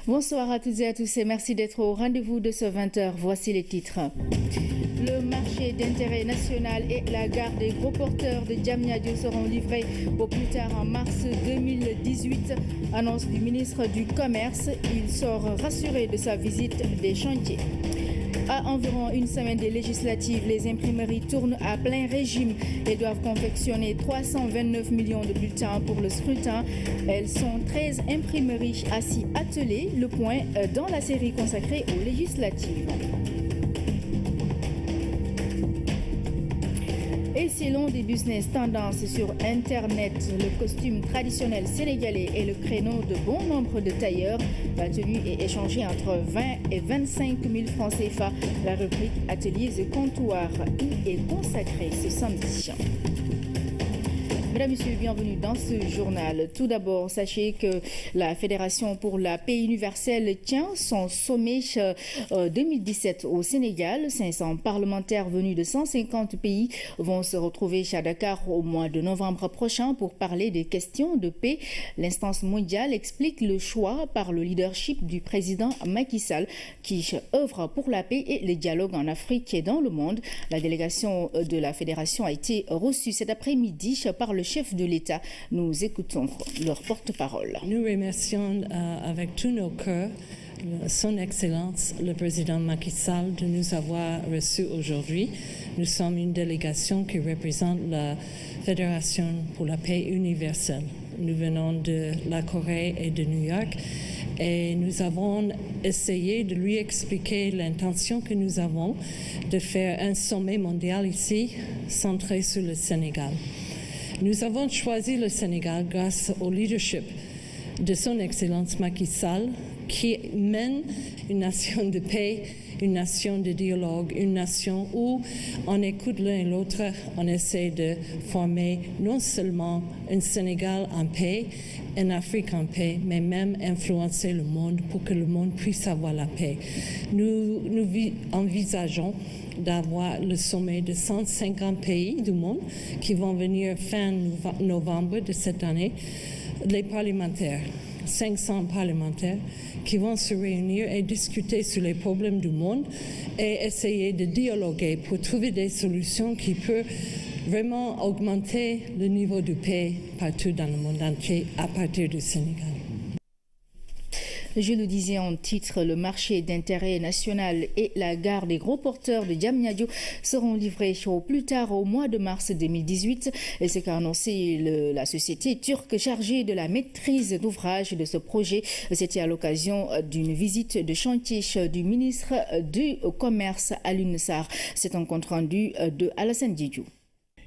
Bonsoir à toutes et à tous et merci d'être au rendez-vous de ce 20h. Voici les titres. Le marché d'intérêt national et la gare des gros porteurs de Diamniadio seront livrés au plus tard en mars 2018. Annonce du ministre du Commerce. Il sort rassuré de sa visite des chantiers. À environ une semaine des législatives, les imprimeries tournent à plein régime et doivent confectionner 329 millions de bulletins pour le scrutin. Elles sont 13 imprimeries à 6 attelées, le point dans la série consacrée aux législatives. Et selon des business tendances sur Internet, le costume traditionnel sénégalais est le créneau de bon nombre de tailleurs. La tenue est échangée entre 20 et 25 000 francs CFA. La rubrique Ateliers et comptoirs y est consacrée ce samedi. Mesdames, Messieurs, bienvenue dans ce journal. Tout d'abord, sachez que la Fédération pour la paix universelle tient son sommet 2017 au Sénégal. 500 parlementaires venus de 150 pays vont se retrouver à Dakar au mois de novembre prochain pour parler des questions de paix. L'instance mondiale explique le choix par le leadership du président Macky Sall qui œuvre pour la paix et le dialogue en Afrique et dans le monde. La délégation de la Fédération a été reçue cet après-midi par le chef de l'État. Nous écoutons leur porte-parole. Nous remercions avec tous nos cœurs Son Excellence, le président Macky Sall, de nous avoir reçus aujourd'hui. Nous sommes une délégation qui représente la Fédération pour la paix universelle. Nous venons de la Corée et de New York et nous avons essayé de lui expliquer l'intention que nous avons de faire un sommet mondial ici, centré sur le Sénégal. Nous avons choisi le Sénégal grâce au leadership de Son Excellence Macky Sall, qui mène une nation de paix, une nation de dialogue, une nation où on écoute l'un et l'autre, on essaie de former non seulement un Sénégal en paix, une Afrique en paix, mais même influencer le monde pour que le monde puisse avoir la paix. Nous envisageons d'avoir le sommet de 150 pays du monde qui vont venir fin novembre de cette année, les parlementaires, 500 parlementaires qui vont se réunir et discuter sur les problèmes du monde et essayer de dialoguer pour trouver des solutions qui peuvent vraiment augmenter le niveau de paix partout dans le monde entier à partir du Sénégal. Je le disais en titre, le marché d'intérêt national et la gare des gros porteurs de Diamniadio seront livrés au plus tard au mois de mars 2018. Et c'est qu'a annoncé la société turque chargée de la maîtrise d'ouvrage de ce projet. C'était à l'occasion d'une visite de chantier du ministre du Commerce Alioune Sarr. C'est un compte rendu de Alassane Diédhiou.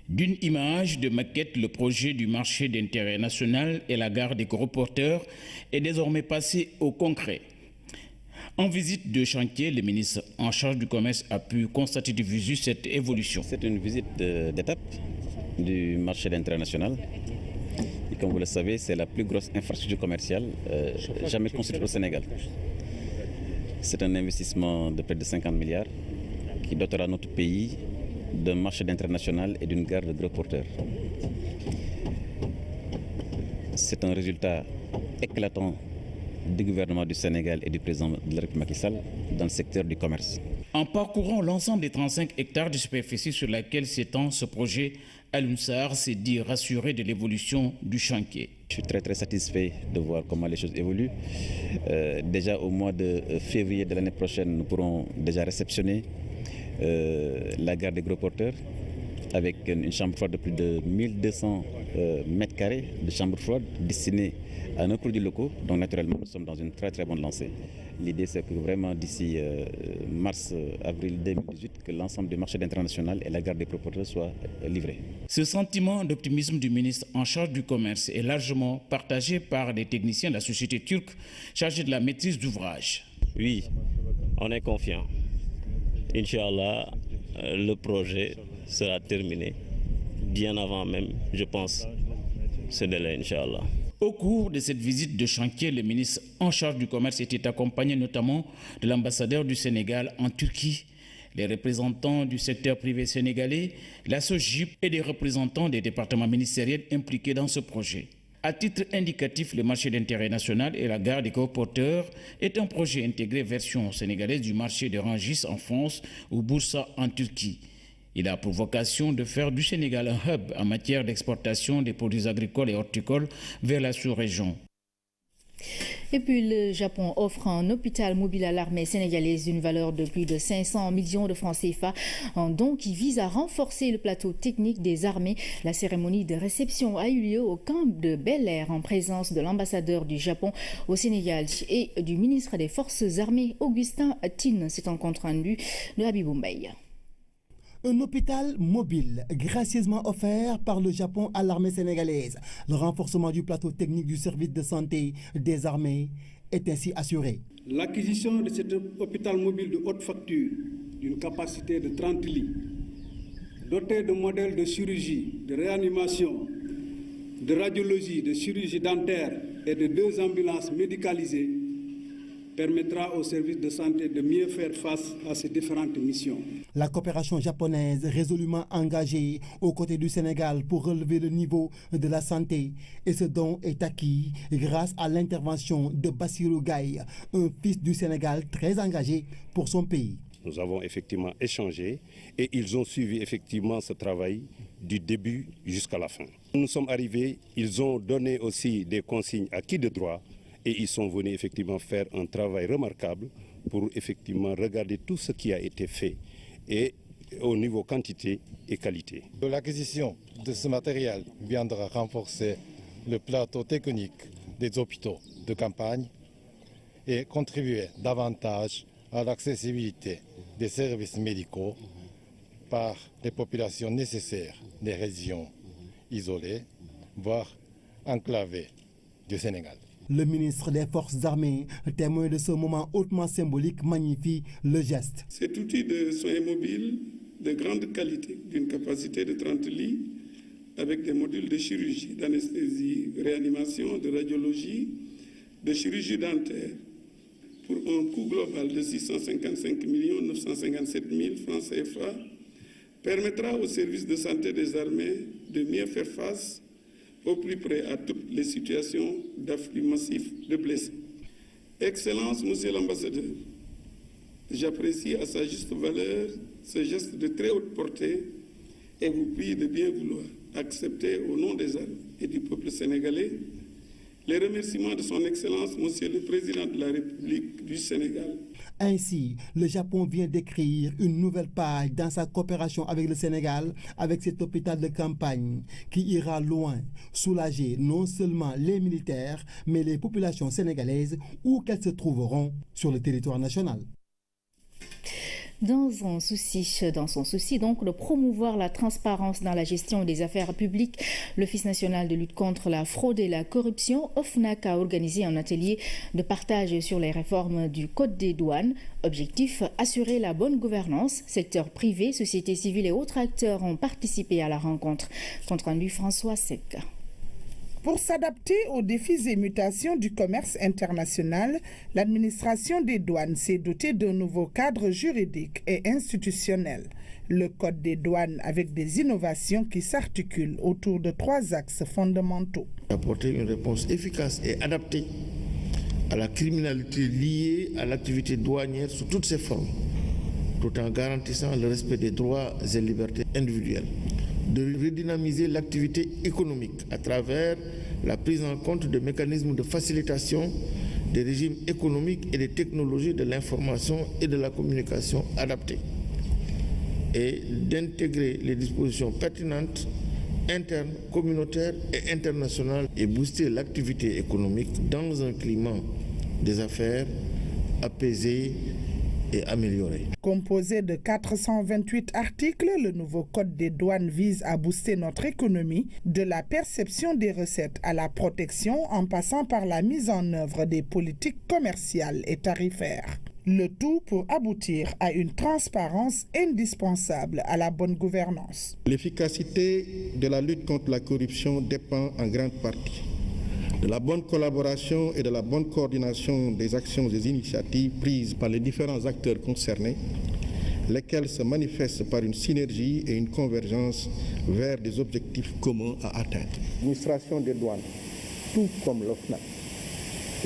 D'une image de maquette, le projet du marché d'intérêt national et la gare des gros porteurs est désormais passé au concret. En visite de chantier, le ministre en charge du commerce a pu constater de visu cette évolution. C'est une visite d'étape du marché d'intérêt national. Et comme vous le savez, c'est la plus grosse infrastructure commerciale jamais construite au Sénégal. C'est un investissement de près de 50 milliards qui dotera notre pays d'un marché d'intérêt national et d'une gare de gros porteurs. C'est un résultat éclatant du gouvernement du Sénégal et du président de la République Macky Sall dans le secteur du commerce. En parcourant l'ensemble des 35 hectares de superficie sur laquelle s'étend ce projet, Alioune Sarr s'est dit rassuré de l'évolution du chantier. Je suis très satisfait de voir comment les choses évoluent. Déjà au mois de février de l'année prochaine, nous pourrons déjà réceptionner la gare des gros porteurs avec une chambre froide de plus de 1200 mètres carrés de chambre froide destinée à nos produits locaux. Donc naturellement, nous sommes dans une très bonne lancée. L'idée, c'est que vraiment d'ici mars-avril 2018, que l'ensemble du marché international et la gare des gros porteurs soient livrés. Ce sentiment d'optimisme du ministre en charge du commerce est largement partagé par les techniciens de la société turque chargée de la maîtrise d'ouvrage. Oui, on est confiant. Inch'Allah, le projet sera terminé bien avant même, je pense, ce délai, Inch'Allah. Au cours de cette visite de chantier, le ministre en charge du commerce était accompagné notamment de l'ambassadeur du Sénégal en Turquie, les représentants du secteur privé sénégalais, la SOGIP et des représentants des départements ministériels impliqués dans ce projet. À titre indicatif, le marché d'intérêt national et la gare des gros-porteurs est un projet intégré version sénégalaise du marché de Rungis en France ou Bursa en Turquie. Il a pour vocation de faire du Sénégal un hub en matière d'exportation des produits agricoles et horticoles vers la sous-région. Et puis le Japon offre un hôpital mobile à l'armée sénégalaise d'une valeur de plus de 500 millions de francs CFA, un don qui vise à renforcer le plateau technique des armées. La cérémonie de réception a eu lieu au camp de Bel-Air en présence de l'ambassadeur du Japon au Sénégal et du ministre des Forces armées Augustin Tine. C'est un compte rendu de Habibou Mbaye. Un hôpital mobile, gracieusement offert par le Japon à l'armée sénégalaise. Le renforcement du plateau technique du service de santé des armées est ainsi assuré. L'acquisition de cet hôpital mobile de haute facture, d'une capacité de 30 lits, doté de modèles de chirurgie, de réanimation, de radiologie, de chirurgie dentaire et de 2 ambulances médicalisées, permettra aux services de santé de mieux faire face à ces différentes missions. La coopération japonaise résolument engagée aux côtés du Sénégal pour relever le niveau de la santé. Et ce don est acquis grâce à l'intervention de Bassirou Gaye, un fils du Sénégal très engagé pour son pays. Nous avons effectivement échangé et ils ont suivi effectivement ce travail du début jusqu'à la fin. Nous sommes arrivés, ils ont donné aussi des consignes à qui de droit. Et ils sont venus effectivement faire un travail remarquable pour effectivement regarder tout ce qui a été fait et au niveau quantité et qualité. L'acquisition de ce matériel viendra renforcer le plateau technique des hôpitaux de campagne et contribuer davantage à l'accessibilité des services médicaux par les populations nécessaires des régions isolées, voire enclavées du Sénégal. Le ministre des Forces armées, témoin de ce moment hautement symbolique, magnifie le geste. Cet outil de soins mobiles de grande qualité, d'une capacité de 30 lits, avec des modules de chirurgie, d'anesthésie, réanimation, de radiologie, de chirurgie dentaire, pour un coût global de 655 957 000 francs CFA, permettra aux services de santé des armées de mieux faire face au plus près à toutes les situations d'afflux massif de blessés. Excellence, Monsieur l'ambassadeur, j'apprécie à sa juste valeur ce geste de très haute portée et vous prie de bien vouloir accepter au nom des armées et du peuple sénégalais les remerciements de son Excellence, Monsieur le Président de la République du Sénégal. Ainsi, le Japon vient d'écrire une nouvelle page dans sa coopération avec le Sénégal, avec cet hôpital de campagne qui ira loin, soulager non seulement les militaires, mais les populations sénégalaises où qu'elles se trouveront sur le territoire national. Dans son souci donc de promouvoir la transparence dans la gestion des affaires publiques, l'Office national de lutte contre la fraude et la corruption, OFNAC, a organisé un atelier de partage sur les réformes du Code des douanes. Objectif, assurer la bonne gouvernance. Secteur privé, société civile et autres acteurs ont participé à la rencontre. Compte rendu François Sec. Pour s'adapter aux défis et mutations du commerce international, l'administration des douanes s'est dotée d'un nouveau cadre juridique et institutionnel. Le Code des douanes avec des innovations qui s'articulent autour de 3 axes fondamentaux. Apporter une réponse efficace et adaptée à la criminalité liée à l'activité douanière sous toutes ses formes, tout en garantissant le respect des droits et libertés individuelles. De redynamiser l'activité économique à travers la prise en compte de mécanismes de facilitation des régimes économiques et des technologies de l'information et de la communication adaptées, et d'intégrer les dispositions pertinentes internes, communautaires et internationales et booster l'activité économique dans un climat des affaires apaisé et amélioré. Composé de 428 articles, le nouveau Code des douanes vise à booster notre économie, de la perception des recettes à la protection en passant par la mise en œuvre des politiques commerciales et tarifaires. Le tout pour aboutir à une transparence indispensable à la bonne gouvernance. L'efficacité de la lutte contre la corruption dépend en grande partie de la bonne collaboration et de la bonne coordination des actions et des initiatives prises par les différents acteurs concernés, lesquels se manifestent par une synergie et une convergence vers des objectifs communs à atteindre. L'administration des douanes, tout comme l'OFNAC,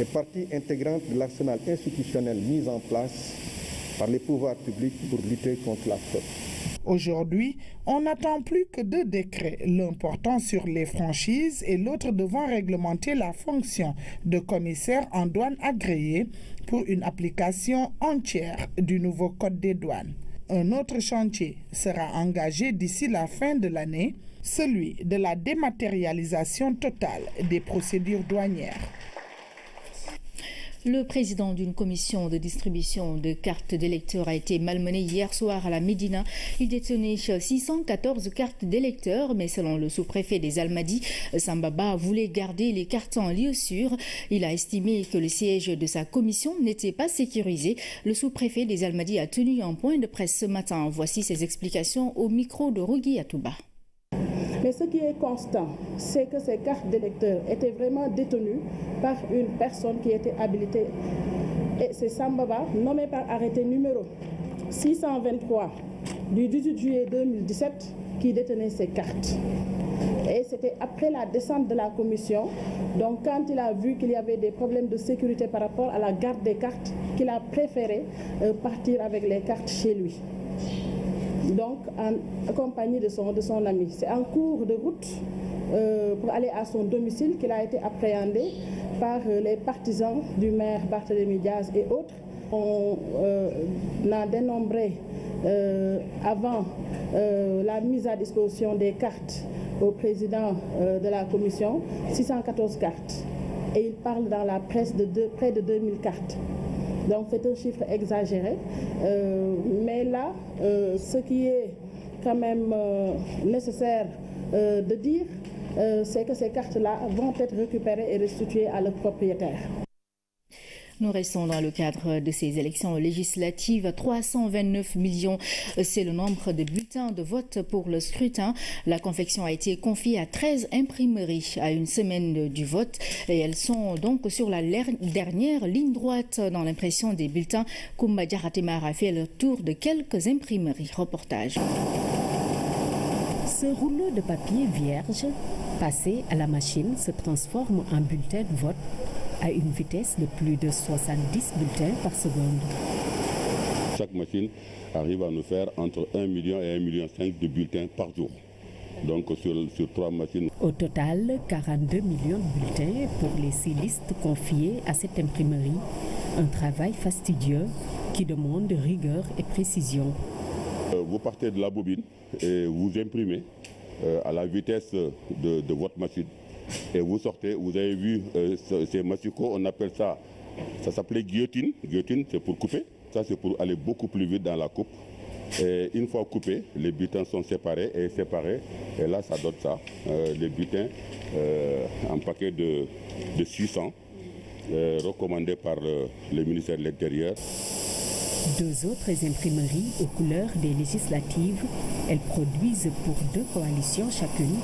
est partie intégrante de l'arsenal institutionnel mis en place par les pouvoirs publics pour lutter contre la fraude. Aujourd'hui, on n'attend plus que 2 décrets, l'un portant sur les franchises et l'autre devant réglementer la fonction de commissaire en douane agréé pour une application entière du nouveau code des douanes. Un autre chantier sera engagé d'ici la fin de l'année, celui de la dématérialisation totale des procédures douanières. Le président d'une commission de distribution de cartes d'électeurs a été malmené hier soir à la Médina. Il détenait 614 cartes d'électeurs, mais selon le sous-préfet des Almadies, Sambaba voulait garder les cartes en lieu sûr. Il a estimé que le siège de sa commission n'était pas sécurisé. Le sous-préfet des Almadies a tenu un point de presse ce matin. Voici ses explications au micro de Rougui Atouba. Mais ce qui est constant, c'est que ces cartes d'électeurs étaient vraiment détenues par une personne qui était habilitée. Et c'est Sambaba, nommé par arrêté numéro 623 du 18 juillet 2017, qui détenait ces cartes. Et c'était après la descente de la commission, donc quand il a vu qu'il y avait des problèmes de sécurité par rapport à la garde des cartes, qu'il a préféré partir avec les cartes chez lui. Donc en compagnie de son ami. C'est en cours de route pour aller à son domicile qu'il a été appréhendé par les partisans du maire Barthélémy Diaz et autres. On a dénombré avant la mise à disposition des cartes au président de la commission 614 cartes. Et il parle dans la presse de près de 2000 cartes. Donc c'est un chiffre exagéré. Mais là, ce qui est quand même nécessaire de dire, c'est que ces cartes-là vont être récupérées et restituées à leurs propriétaires. Nous restons dans le cadre de ces élections législatives. 329 millions, c'est le nombre de bulletins de vote pour le scrutin. La confection a été confiée à 13 imprimeries à une semaine du vote. Et elles sont donc sur la dernière ligne droite dans l'impression des bulletins. Koumba Diaratemar a fait le tour de quelques imprimeries. Reportage. Ce rouleau de papier vierge, passé à la machine, se transforme en bulletin de vote à une vitesse de plus de 70 bulletins par seconde. Chaque machine arrive à nous faire entre 1 million et 1,5 million de bulletins par jour. Donc sur 3 machines. Au total, 42 millions de bulletins pour les 6 listes confiées à cette imprimerie. Un travail fastidieux qui demande rigueur et précision. Vous partez de la bobine et vous imprimez à la vitesse de votre machine. Et vous sortez, vous avez vu ces massicots, on appelle ça s'appelait guillotine. Guillotine, c'est pour couper. Ça, c'est pour aller beaucoup plus vite dans la coupe. Et une fois coupés, les bulletins sont séparés. Et là, ça donne ça. Les bulletins, un paquet de 600, recommandé par le ministère de l'Intérieur. 2 autres imprimeries aux couleurs des législatives. Elles produisent pour 2 coalitions chacune,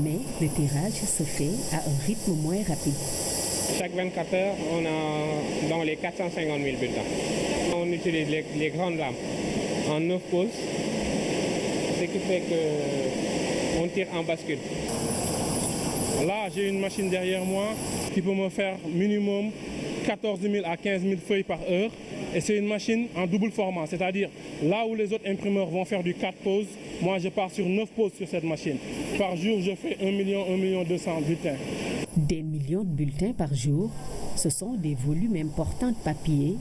mais le tirage se fait à un rythme moins rapide. Chaque 24 heures, on a dans les 450 000 bulletins. On utilise les grandes lampes en 9 pauses, ce qui fait qu'on tire en bascule. Là, j'ai une machine derrière moi qui peut me faire minimum 14 000 à 15 000 feuilles par heure. Et c'est une machine en double format, c'est-à-dire là où les autres imprimeurs vont faire du 4 pauses, moi je pars sur 9 pauses sur cette machine. Par jour, je fais 1 million 200 bulletins. Des millions de bulletins par jour, ce sont des volumes importants de papier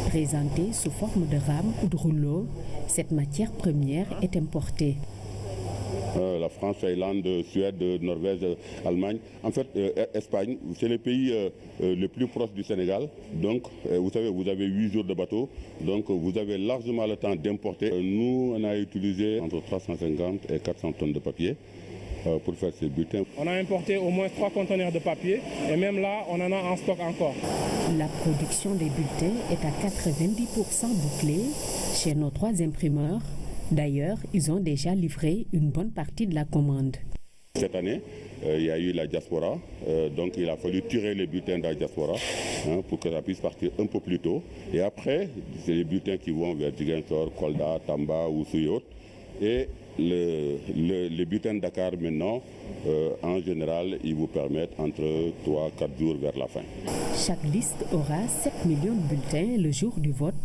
présentés sous forme de rames ou de rouleaux. Cette matière première est importée. La France, Thaïlande, Suède, Norvège, Allemagne. En fait, Espagne, c'est le pays le plus proche du Sénégal. Donc, vous savez, vous avez 8 jours de bateau. Donc, vous avez largement le temps d'importer. Nous, on a utilisé entre 350 et 400 tonnes de papier pour faire ces bulletins. On a importé au moins 3 conteneurs de papier. Et même là, on en a en stock encore. La production des bulletins est à 90% bouclée chez nos 3 imprimeurs. D'ailleurs, ils ont déjà livré une bonne partie de la commande. Cette année, il y a eu la diaspora, donc il a fallu tirer les bulletins de la diaspora pour que ça puisse partir un peu plus tôt. Et après, c'est les bulletins qui vont vers Ziguinchor, Kolda, Tamba ou Suyot. Et les bulletins de Dakar maintenant, en général, ils vous permettent entre 3-4 jours vers la fin. Chaque liste aura 7 millions de bulletins le jour du vote,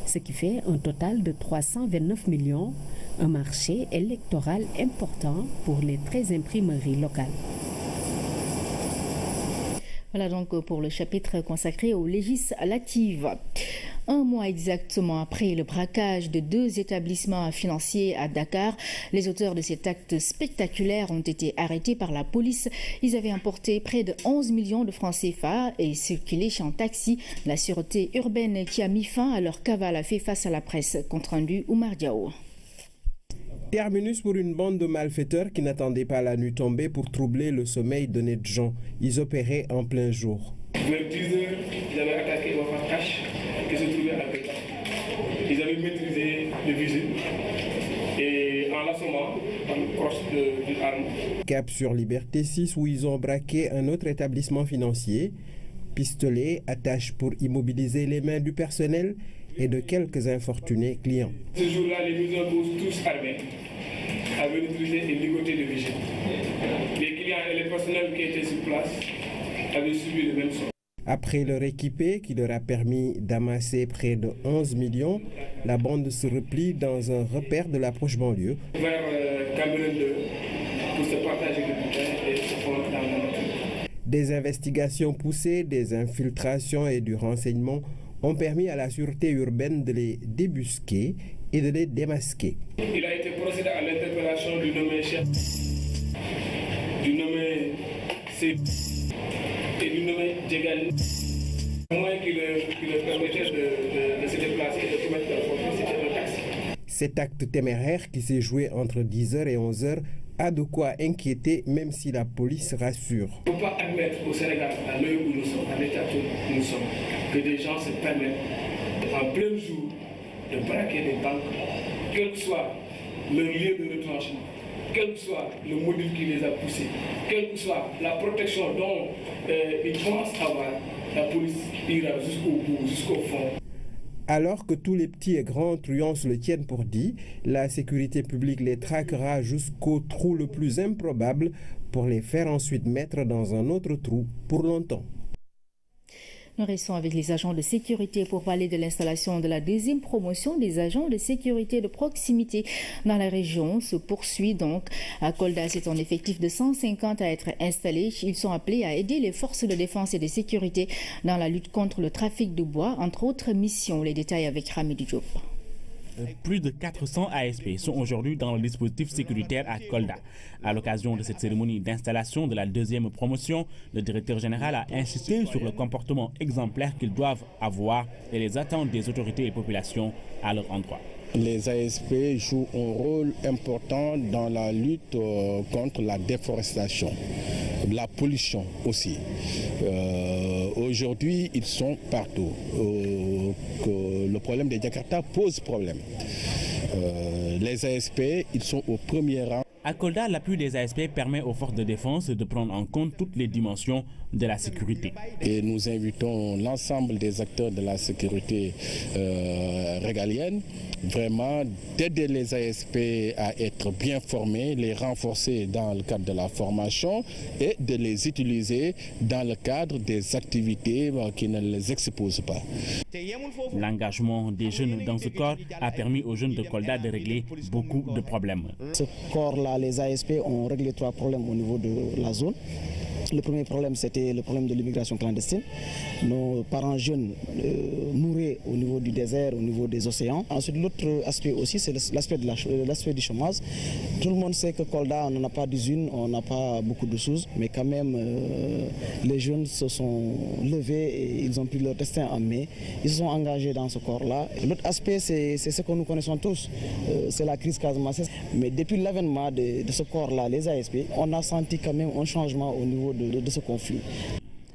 ce qui fait un total de 329 millions, un marché électoral important pour les 13 imprimeries locales. Voilà donc pour le chapitre consacré aux législatives. Un mois exactement après le braquage de 2 établissements financiers à Dakar, les auteurs de cet acte spectaculaire ont été arrêtés par la police. Ils avaient emporté près de 11 millions de francs CFA et circulé en taxi. La sûreté urbaine qui a mis fin à leur cavale a fait face à la presse. Compte rendu Oumar Diao. Terminus pour une bande de malfaiteurs qui n'attendaient pas la nuit tombée pour troubler le sommeil d'honnêtes gens. Ils opéraient en plein jour. Vers 10 heures, ils avaient attaqué Wafa Cash qui se trouvait à Dakar. Ils avaient maîtrisé le visu et en l'assommant, en crosse d'une arme. Cap sur Liberté 6 où ils ont braqué un autre établissement financier. Pistolet, attache pour immobiliser les mains du personnel et de quelques infortunés clients. Ce jour-là, les mises en cause, tous armés, avaient maîtrisé et ligoté le vigile. Les clients et les personnels qui étaient sur place avaient subi le même sort. Après leur équipé qui leur a permis d'amasser près de 11 millions, la bande se replie dans un repère de l'approche banlieue. Vers Cameroun 2 pour se partager le bulletin et se fondre dans la nature. Des investigations poussées, des infiltrations et du renseignement ont permis à la sûreté urbaine de les débusquer et de les démasquer. Il a été procédé à l'interpellation du nommé chef, du nommé C et du nommé Djegali. Au moins qu'il leur permettait de se déplacer et de commettre leur forfait, c'était un taxi. Cet acte téméraire qui s'est joué entre 10h et 11h a de quoi inquiéter même si la police rassure. Il ne faut pas admettre au Sénégal, à l'heure où nous sommes, à l'état où nous sommes, que des gens se permettent en plein jour de braquer des banques, quel que soit le lieu de retranchement, quel que soit le module qui les a poussés, quelle que soit la protection dont ils pensent avoir, la police ira jusqu'au bout, jusqu'au fond. Alors que tous les petits et grands truands se le tiennent pour dit, la sécurité publique les traquera jusqu'au trou le plus improbable pour les faire ensuite mettre dans un autre trou pour longtemps. Nous restons avec les agents de sécurité pour parler de l'installation de la 2e promotion des agents de sécurité de proximité dans la région. Se poursuit donc. À Kolda, c'est un effectif de 150 à être installé. Ils sont appelés à aider les forces de défense et de sécurité dans la lutte contre le trafic de bois, entre autres missions. Les détails avec Hamidou Diop. Plus de 400 ASP sont aujourd'hui dans le dispositif sécuritaire à Kolda. À l'occasion de cette cérémonie d'installation de la 2e promotion, le directeur général a insisté sur le comportement exemplaire qu'ils doivent avoir et les attentes des autorités et populations à leur endroit. Les ASP jouent un rôle important dans la lutte contre la déforestation, la pollution aussi. Aujourd'hui, ils sont partout. Le problème des Jakarta pose problème. Les ASP, ils sont au premier rang. À Kolda, l'appui des ASP permet aux forces de défense de prendre en compte toutes les dimensions de la sécurité. Et nous invitons l'ensemble des acteurs de la sécurité régalienne vraiment d'aider les ASP à être bien formés, les renforcer dans le cadre de la formation et de les utiliser dans le cadre des activités qui ne les exposent pas. L'engagement des jeunes dans ce corps a permis aux jeunes de Kolda de régler beaucoup de problèmes. Ce corps-là, les ASP ont réglé 3 problèmes au niveau de la zone. Le premier problème, c'était le problème de l'immigration clandestine. Nos parents jeunes mouraient au niveau du désert, au niveau des océans. Ensuite, l'autre aspect aussi, c'est l'aspect du chômage. Tout le monde sait que Kolda, on n'a pas d'usine, on n'a pas beaucoup de choses, mais quand même, les jeunes se sont levés et ils ont pris leur destin en main. Ils se sont engagés dans ce corps-là. L'autre aspect, c'est ce que nous connaissons tous, c'est la crise casamançaise. Mais depuis l'avènement de ce corps-là, les ASP, on a senti quand même un changement au niveau de ce conflit.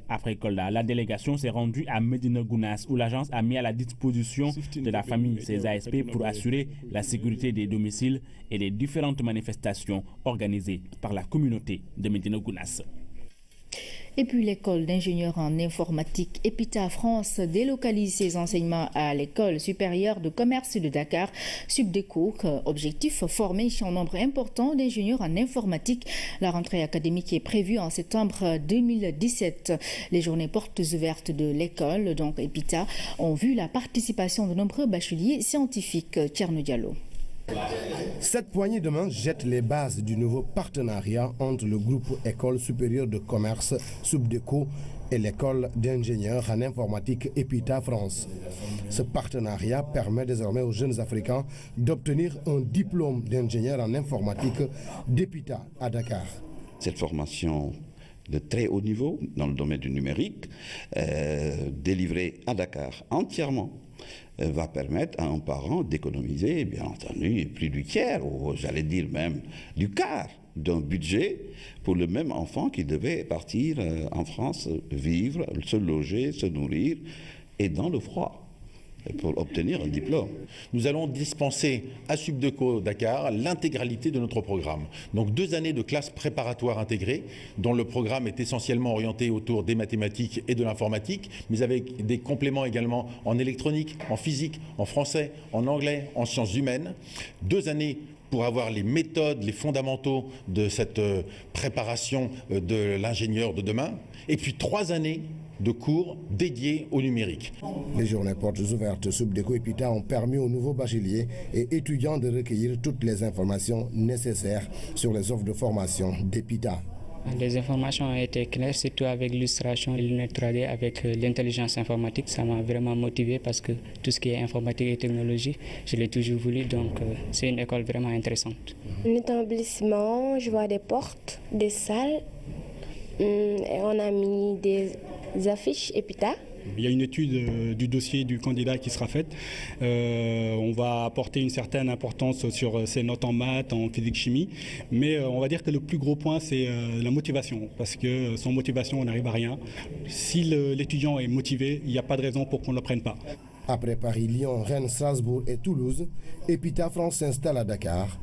Après Kolda, la délégation s'est rendue à Médina Gounass où l'agence a mis à la disposition de la famille ses ASP pour assurer la sécurité des domiciles et des différentes manifestations organisées par la communauté de Médina Gounass. Et puis l'école d'ingénieurs en informatique EPITA France délocalise ses enseignements à l'école supérieure de commerce de Dakar, Subdeco. Objectif, former un nombre important d'ingénieurs en informatique. La rentrée académique est prévue en septembre 2017. Les journées portes ouvertes de l'école, donc EPITA, ont vu la participation de nombreux bacheliers scientifiques. Tcherno Diallo. Cette poignée de main jette les bases du nouveau partenariat entre le groupe École supérieure de commerce Subdeco et l'école d'ingénieurs en informatique EPITA France. Ce partenariat permet désormais aux jeunes Africains d'obtenir un diplôme d'ingénieur en informatique d'EPITA à Dakar. Cette formation de très haut niveau dans le domaine du numérique, délivrée à Dakar entièrement, va permettre à un parent d'économiser, bien entendu, plus du tiers, ou j'allais dire même du quart d'un budget pour le même enfant qui devait partir en France, vivre, se loger, se nourrir, et dans le froid, pour obtenir un diplôme. Nous allons dispenser à Subdeco Dakar l'intégralité de notre programme. Donc 2 années de classe préparatoire intégrée, dont le programme est essentiellement orienté autour des mathématiques et de l'informatique, mais avec des compléments également en électronique, en physique, en français, en anglais, en sciences humaines. 2 années pour avoir les méthodes, les fondamentaux de cette préparation de l'ingénieur de demain. Et puis 3 années de cours dédiés au numérique. Les journées portes ouvertes Subdeco EPITA ont permis aux nouveaux bacheliers et étudiants de recueillir toutes les informations nécessaires sur les offres de formation d'EPITA. Les informations ont été claires, surtout avec l'illustration et lunettes 3D, avec l'intelligence informatique. Ça m'a vraiment motivé parce que tout ce qui est informatique et technologie, je l'ai toujours voulu. Donc c'est une école vraiment intéressante. Un établissement, je vois des portes, des salles. Et on a mis des affiches EPITA. Il y a une étude du dossier du candidat qui sera faite. On va apporter une certaine importance sur ses notes en maths, en physique-chimie. Mais on va dire que le plus gros point, c'est la motivation. Parce que sans motivation, on n'arrive à rien. Si l'étudiant est motivé, il n'y a pas de raison pour qu'on ne le prenne pas. Après Paris, Lyon, Rennes, Strasbourg et Toulouse, EPITA France s'installe à Dakar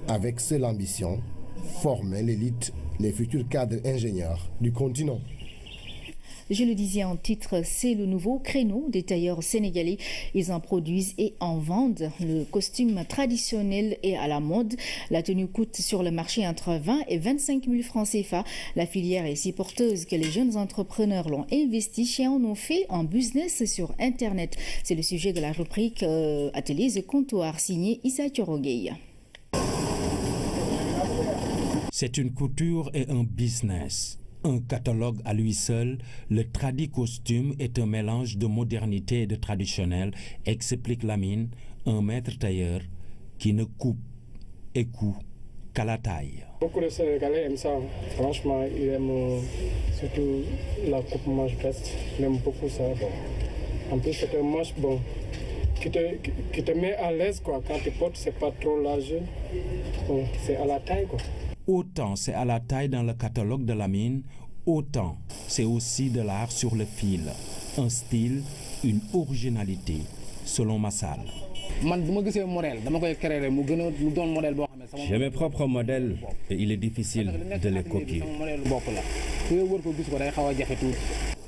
avec seule ambition, former l'élite, les futurs cadres ingénieurs du continent. Je le disais en titre, c'est le nouveau créneau des tailleurs sénégalais. Ils en produisent et en vendent. Le costume traditionnel est à la mode. La tenue coûte sur le marché entre 20 et 25 000 francs CFA. La filière est si porteuse que les jeunes entrepreneurs l'ont investi et en ont fait un business sur Internet. C'est le sujet de la rubrique Ateliers et comptoirs signé Issa Thiorogei. C'est une couture et un business. Un catalogue à lui seul, le tradi costume est un mélange de modernité et de traditionnel, explique Lamine, un maître tailleur qui ne coupe et coud qu'à la taille. Beaucoup de Sénégalais aiment ça. Franchement, ils aiment surtout la coupe manche-veste. Ils aiment beaucoup ça. Bon. En plus, c'est un manche bon, qui te met à l'aise, quoi. Quand tu portes, c'est pas trop large. Bon, c'est à la taille, quoi. Autant c'est à la taille dans le catalogue de Lamine, autant c'est aussi de l'art sur le fil. Un style, une originalité, selon Massal. J'ai mes propres modèles et il est difficile de les copier.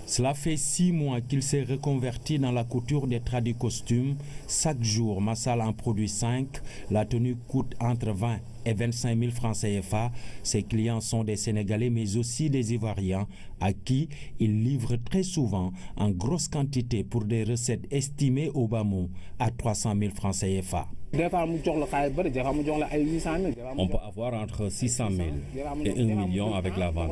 Cela fait 6 mois qu'il s'est reconverti dans la couture des tradis costumes. Chaque jour, Massal en produit 5. La tenue coûte entre 20 et 25 000 francs CFA. Ses clients sont des Sénégalais mais aussi des Ivoiriens à qui il livre très souvent en grosse quantité pour des recettes estimées au bas mot à 300 000 francs CFA. On peut avoir entre 600 000 et 1 million avec la vente.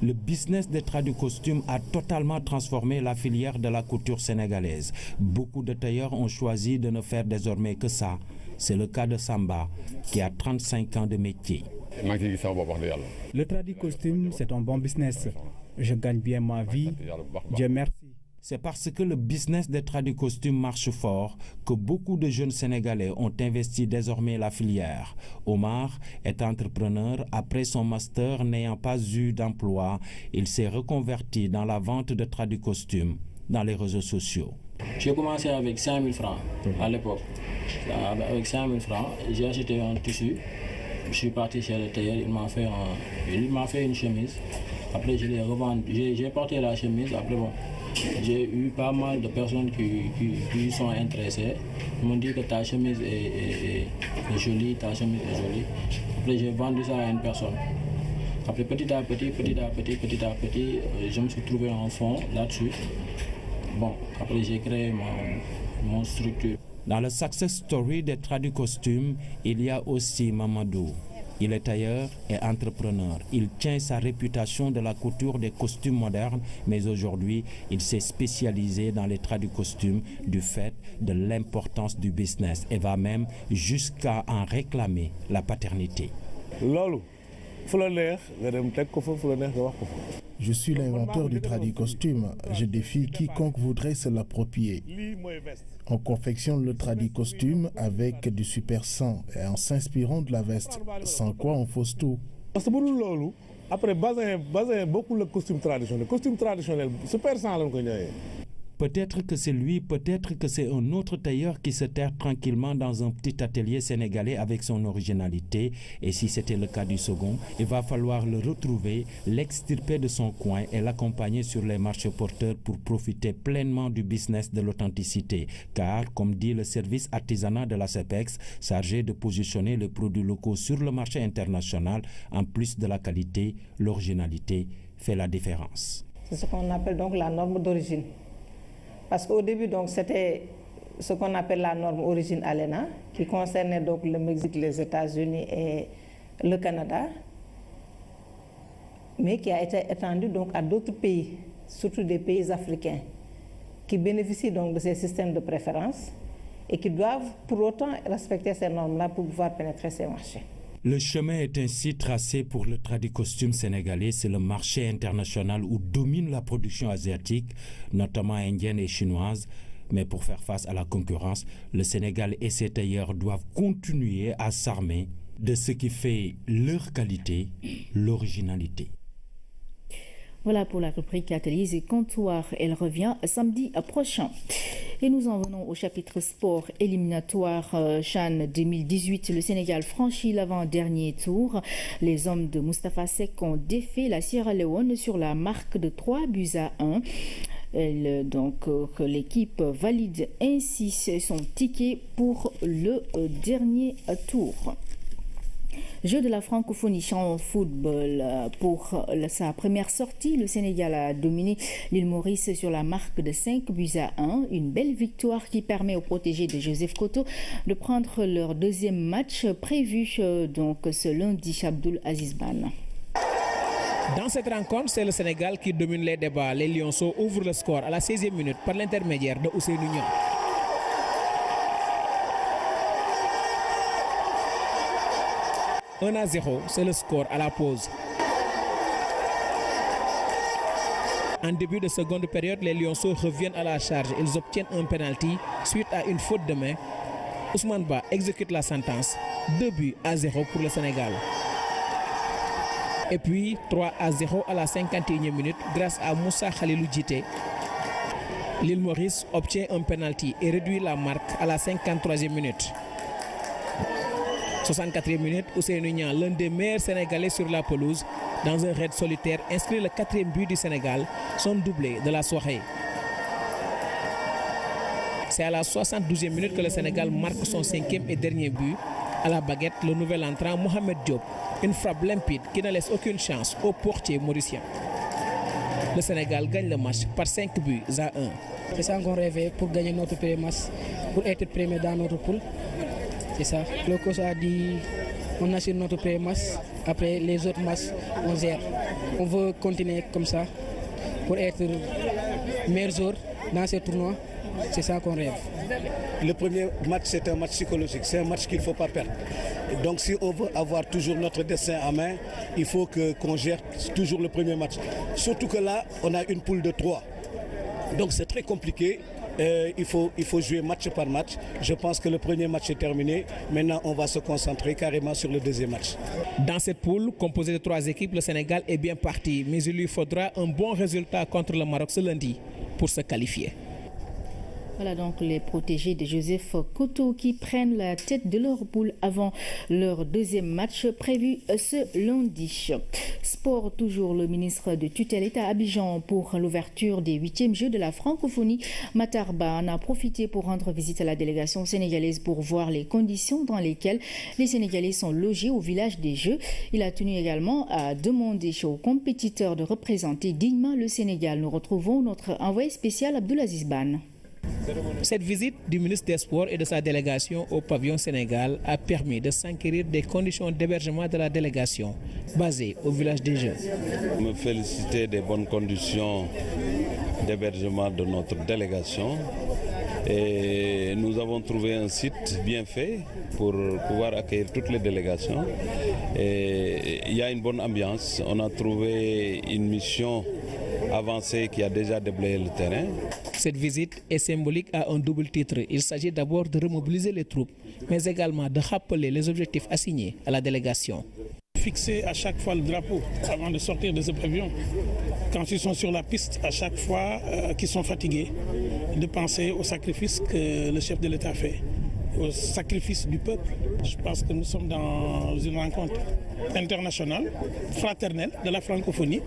Le business des tradis costumes a totalement transformé la filière de la couture sénégalaise. Beaucoup de tailleurs ont choisi de ne faire désormais que ça. C'est le cas de Samba, qui a 35 ans de métier. Le tradi costume, c'est un bon business. Je gagne bien ma vie. Dieu merci. C'est parce que le business des traducostumes marche fort que beaucoup de jeunes Sénégalais ont investi désormais la filière. Omar est entrepreneur. Après son master n'ayant pas eu d'emploi, il s'est reconverti dans la vente de traducostumes dans les réseaux sociaux. J'ai commencé avec 5 000 francs à l'époque. Avec 5 000 francs, j'ai acheté un tissu. Je suis parti chez le tailleur, il m'a fait une chemise. Après, je l'ai revendue. J'ai porté la chemise. Après, bon, j'ai eu pas mal de personnes qui sont intéressées. Ils m'ont dit que ta chemise est jolie, ta chemise est jolie. Après, j'ai vendu ça à une personne. Après, petit à petit, je me suis trouvé en fond là-dessus. Bon, après, j'ai créé mon structure. Dans le success story des traducostumes, il y a aussi Mamadou. Il est tailleur et entrepreneur. Il tient sa réputation de la couture des costumes modernes, mais aujourd'hui, il s'est spécialisé dans les traducostumes du fait de l'importance du business et va même jusqu'à en réclamer la paternité. Je suis l'inventeur du tradicostume. Je défie quiconque voudrait se l'approprier. On confectionne le tradicostume avec du super sang et en s'inspirant de la veste, sans quoi on fausse tout. Après, beaucoup le costume traditionnel. Le costume traditionnel, super sang. Peut-être que c'est lui, peut-être que c'est un autre tailleur qui se terre tranquillement dans un petit atelier sénégalais avec son originalité. Et si c'était le cas du second, il va falloir le retrouver, l'extirper de son coin et l'accompagner sur les marchés porteurs pour profiter pleinement du business de l'authenticité. Car, comme dit le service artisanat de la CEPEX, chargé de positionner les produits locaux sur le marché international, en plus de la qualité, l'originalité fait la différence. C'est ce qu'on appelle donc la norme d'origine. Parce qu'au début, donc, c'était ce qu'on appelle la norme origine ALENA, qui concernait donc le Mexique, les États-Unis et le Canada, mais qui a été étendue donc à d'autres pays, surtout des pays africains, qui bénéficient donc de ces systèmes de préférence et qui doivent pour autant respecter ces normes-là pour pouvoir pénétrer ces marchés. Le chemin est ainsi tracé pour le tradicostume sénégalais. C'est le marché international où domine la production asiatique, notamment indienne et chinoise. Mais pour faire face à la concurrence, le Sénégal et ses tailleurs doivent continuer à s'armer de ce qui fait leur qualité, l'originalité. Voilà pour la rubrique Ateliers et Comptoirs. Elle revient samedi prochain. Et nous en venons au chapitre sport éliminatoire CHAN 2018. Le Sénégal franchit l'avant-dernier tour. Les hommes de Moustapha Seck ont défait la Sierra Leone sur la marque de 3-1. Donc l'équipe valide ainsi son ticket pour le dernier tour. Jeu de la francophonie en football. Pour sa première sortie, le Sénégal a dominé l'île Maurice sur la marque de 5-1. Une belle victoire qui permet aux protégés de Joseph Koto de prendre leur deuxième match prévu donc ce lundi chez Abdoul Aziz Ban. Dans cette rencontre, c'est le Sénégal qui domine les débats. Les Lionceaux ouvrent le score à la 16e minute par l'intermédiaire de Ousseynou Niang. 1-0, c'est le score à la pause. En début de seconde période, les Lionceaux reviennent à la charge. Ils obtiennent un penalty suite à une faute de main. Ousmane Ba exécute la sentence. 2-0 pour le Sénégal. Et puis 3-0 à la 51e minute grâce à Moussa Khalilou Djité. L'île Maurice obtient un penalty et réduit la marque à la 53e minute. 64e minute, Ousseynou Niang, l'un des meilleurs Sénégalais sur la pelouse, dans un raid solitaire, inscrit le 4e but du Sénégal, son doublé de la soirée. C'est à la 72e minute que le Sénégal marque son 5e et dernier but. À la baguette, le nouvel entrant Mohamed Diop, une frappe limpide qui ne laisse aucune chance au portier mauricien. Le Sénégal gagne le match par 5-1. C'est ça qu'on rêvait pour gagner notre premier match, pour être premier dans notre poule. C'est ça. Le coach a dit on assure notre premier match. Après les autres matchs, on gère. On veut continuer comme ça pour être meilleur joueur dans ce tournoi. C'est ça qu'on rêve. Le premier match, c'est un match psychologique. C'est un match qu'il ne faut pas perdre. Donc si on veut avoir toujours notre destin en main, il faut qu'on gère toujours le premier match. Surtout que là, on a une poule de 3. Donc c'est très compliqué. Il faut jouer match par match. Je pense que le premier match est terminé. Maintenant, on va se concentrer carrément sur le deuxième match. Dans cette poule, composée de 3 équipes, le Sénégal est bien parti. Mais il lui faudra un bon résultat contre le Maroc ce lundi pour se qualifier. Voilà donc les protégés de Joseph Koto qui prennent la tête de leur poule avant leur deuxième match prévu ce lundi. Sport toujours, le ministre de tutelle est à Abidjan pour l'ouverture des 8e Jeux de la francophonie. Matar Ba en a profité pour rendre visite à la délégation sénégalaise pour voir les conditions dans lesquelles les Sénégalais sont logés au village des Jeux. Il a tenu également à demander aux compétiteurs de représenter dignement le Sénégal. Nous retrouvons notre envoyé spécial Abdoulaziz Ban. Cette visite du ministre des Sports et de sa délégation au pavillon Sénégal a permis de s'enquérir des conditions d'hébergement de la délégation basée au village des Jeux. Me féliciter des bonnes conditions d'hébergement de notre délégation. Et nous avons trouvé un site bien fait pour pouvoir accueillir toutes les délégations. Et il y a une bonne ambiance. On a trouvé une mission avancée qui a déjà déblayé le terrain. Cette visite est symbolique à un double titre. Il s'agit d'abord de remobiliser les troupes, mais également de rappeler les objectifs assignés à la délégation. Fixer à chaque fois le drapeau avant de sortir de ce pavillon. Quand ils sont sur la piste, à chaque fois qu'ils sont fatigués, de penser au sacrifice que le chef de l'État fait, au sacrifice du peuple. Je pense que nous sommes dans une rencontre internationale, fraternelle de la francophonie,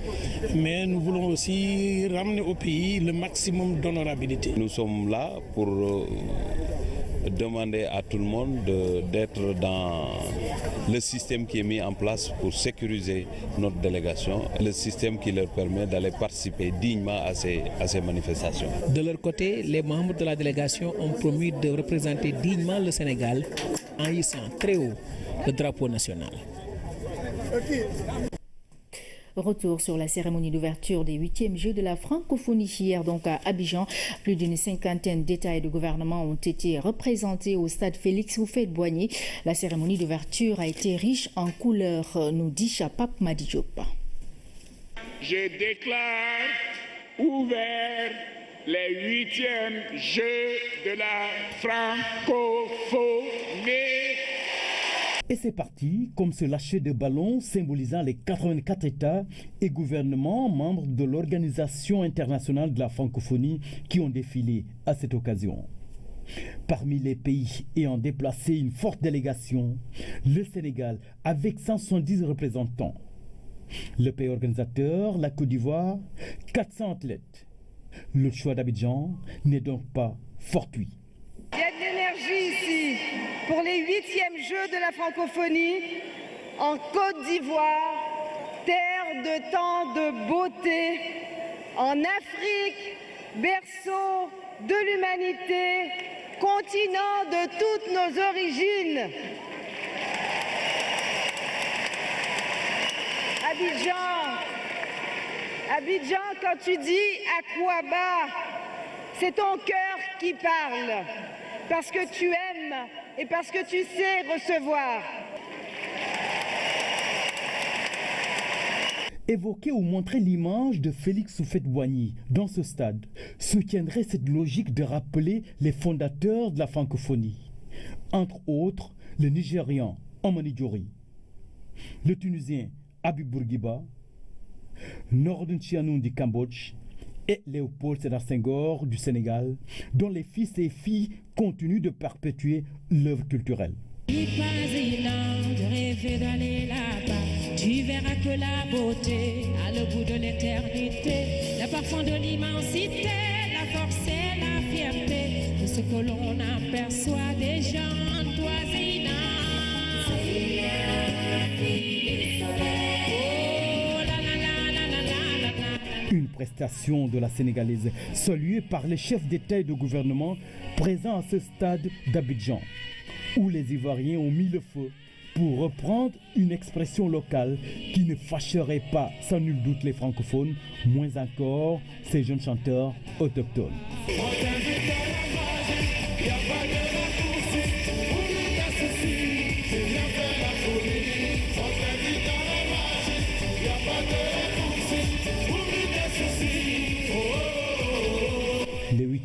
mais nous voulons aussi ramener au pays le maximum d'honorabilité. Nous sommes là pour demander à tout le monde d'être dans le système qui est mis en place pour sécuriser notre délégation, le système qui leur permet d'aller participer dignement à ces manifestations. De leur côté, les membres de la délégation ont promis de représenter dignement le Sénégal en hissant très haut le drapeau national. Retour sur la cérémonie d'ouverture des 8e Jeux de la francophonie hier donc à Abidjan. Plus d'une 50aine d'États et de gouvernements ont été représentés au stade Félix Houphouët-Boigny. La cérémonie d'ouverture a été riche en couleurs, nous dit Chapap Madi Diop. Je déclare ouvert les 8e Jeux de la francophonie. Et c'est parti, comme ce lâcher de ballon symbolisant les 84 États et gouvernements membres de l'Organisation internationale de la francophonie qui ont défilé à cette occasion. Parmi les pays ayant déplacé une forte délégation, le Sénégal avec 170 représentants. Le pays organisateur, la Côte d'Ivoire, 400 athlètes. Le choix d'Abidjan n'est donc pas fortuit. Il y a de l'énergie ici pour les 8e Jeux de la francophonie en Côte d'Ivoire, terre de tant de beauté, en Afrique, berceau de l'humanité, continent de toutes nos origines. Abidjan, quand tu dis Akouaba, c'est ton cœur qui parle, parce que tu aimes et parce que tu sais recevoir. Évoquer ou montrer l'image de Félix Houphouët-Boigny dans ce stade soutiendrait cette logique de rappeler les fondateurs de la francophonie, entre autres le Nigérian Amani Diori, le Tunisien Habib Bourguiba, Nordin Sihanoun du Cambodge et Léopold Sédar Senghor du Sénégal, dont les fils et filles continuent de perpétuer l'œuvre culturelle. De rêver d'aller là-bas, tu verras que la beauté a le goût de l'éternité, le parfum de l'immensité, la force et la fierté de ce que l'on aperçoit des gens toisinants. Une prestation de la Sénégalaise saluée par les chefs d'État et de gouvernement présents à ce stade d'Abidjan, où les Ivoiriens ont mis le feu pour reprendre une expression locale qui ne fâcherait pas sans nul doute les francophones, moins encore ces jeunes chanteurs autochtones.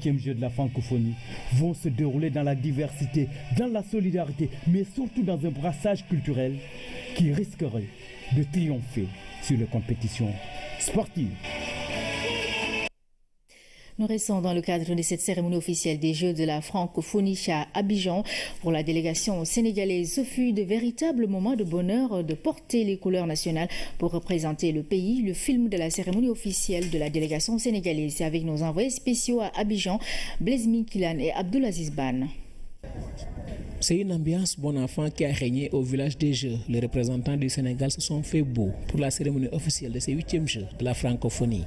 8e Jeux de la francophonie vont se dérouler dans la diversité, dans la solidarité, mais surtout dans un brassage culturel qui risquerait de triompher sur les compétitions sportives. Nous restons dans le cadre de cette cérémonie officielle des Jeux de la francophonie à Abidjan. Pour la délégation sénégalaise, ce fut de véritables moments de bonheur de porter les couleurs nationales pour représenter le pays. Le film de la cérémonie officielle de la délégation sénégalaise, c'est avec nos envoyés spéciaux à Abidjan, Blaise Minkilan et Abdoulaziz Ban. C'est une ambiance bon enfant qui a régné au village des Jeux. Les représentants du Sénégal se sont fait beau pour la cérémonie officielle de ces 8e Jeux de la francophonie.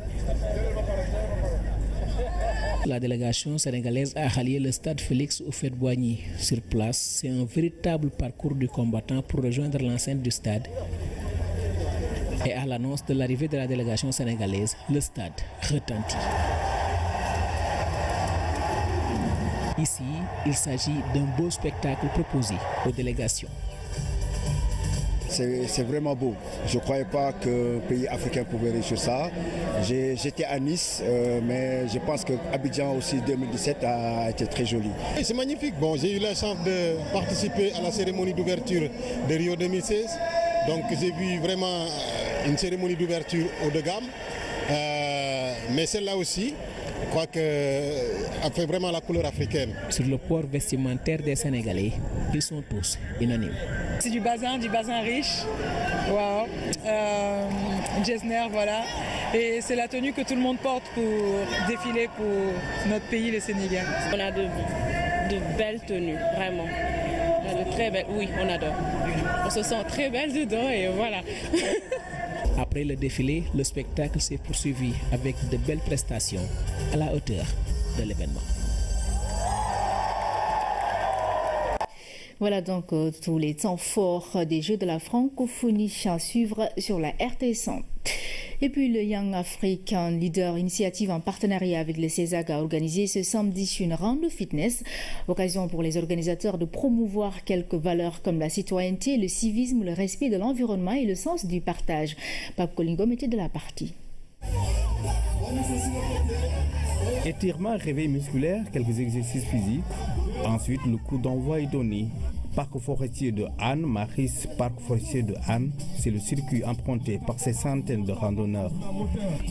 La délégation sénégalaise a rallié le stade Félix Houphouët-Boigny. Sur place, c'est un véritable parcours du combattant pour rejoindre l'enceinte du stade. Et à l'annonce de l'arrivée de la délégation sénégalaise, le stade retentit. Ici, il s'agit d'un beau spectacle proposé aux délégations. C'est vraiment beau. Je ne croyais pas qu'un pays africain pouvait réussir ça. J'étais à Nice, mais je pense qu'Abidjan aussi 2017 a été très joli. C'est magnifique. Bon, j'ai eu la chance de participer à la cérémonie d'ouverture de Rio 2016. Donc j'ai vu vraiment une cérémonie d'ouverture haut de gamme. Mais celle-là aussi, je crois qu'elle fait vraiment la couleur africaine. Sur le port vestimentaire des Sénégalais, ils sont tous unanimes. C'est du bazin riche. Wow. Jesner, voilà. Et c'est la tenue que tout le monde porte pour défiler pour notre pays, le Sénégal. On a de belles tenues, vraiment. On a de très belles, oui, on adore. On se sent très belle dedans et voilà. Après le défilé, le spectacle s'est poursuivi avec de belles prestations à la hauteur de l'événement. Voilà donc tous les temps forts des Jeux de la francophonie à suivre sur la RTS1. Et puis le Young African Leader Initiative en partenariat avec le CESAC a organisé ce samedi une rando fitness, occasion pour les organisateurs de promouvoir quelques valeurs comme la citoyenneté, le civisme, le respect de l'environnement et le sens du partage. Pape Kolingom était de la partie. Étirement, réveil musculaire, quelques exercices physiques. Ensuite, le coup d'envoi est donné. Parc forestier de Anne, Maris, parc forestier de Anne, c'est le circuit emprunté par ces centaines de randonneurs.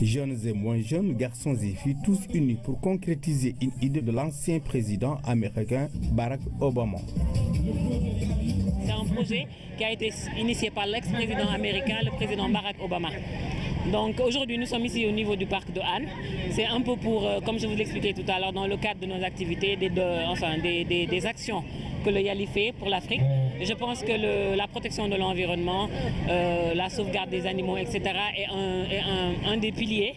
Jeunes et moins jeunes, garçons et filles, tous unis pour concrétiser une idée de l'ancien président américain Barack Obama. C'est un projet qui a été initié par l'ex-président américain, le président Barack Obama. Donc aujourd'hui, nous sommes ici au niveau du parc de Anne. C'est un peu pour, comme je vous l'expliquais tout à l'heure, dans le cadre de nos activités, des actions que le YALI fait pour l'Afrique. Je pense que la protection de l'environnement, la sauvegarde des animaux, etc. est un des piliers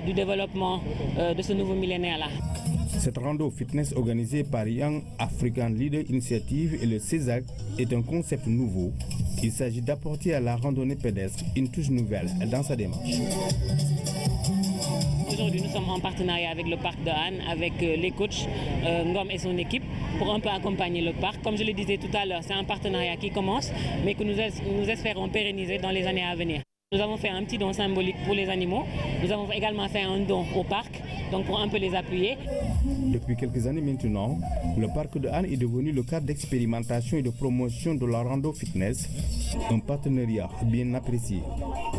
du développement de ce nouveau millénaire-là. Cette rando fitness organisée par Young African Leader Initiative et le CESAC est un concept nouveau. Il s'agit d'apporter à la randonnée pédestre une touche nouvelle dans sa démarche. Aujourd'hui, nous sommes en partenariat avec le parc de Anne, avec les coachs, Ngom et son équipe, pour un peu accompagner le parc. Comme je le disais tout à l'heure, c'est un partenariat qui commence, mais que nous espérons pérenniser dans les années à venir. Nous avons fait un petit don symbolique pour les animaux. Nous avons également fait un don au parc, donc pour un peu les appuyer. Depuis quelques années maintenant, le parc de Anne est devenu le cadre d'expérimentation et de promotion de la rando fitness, un partenariat bien apprécié.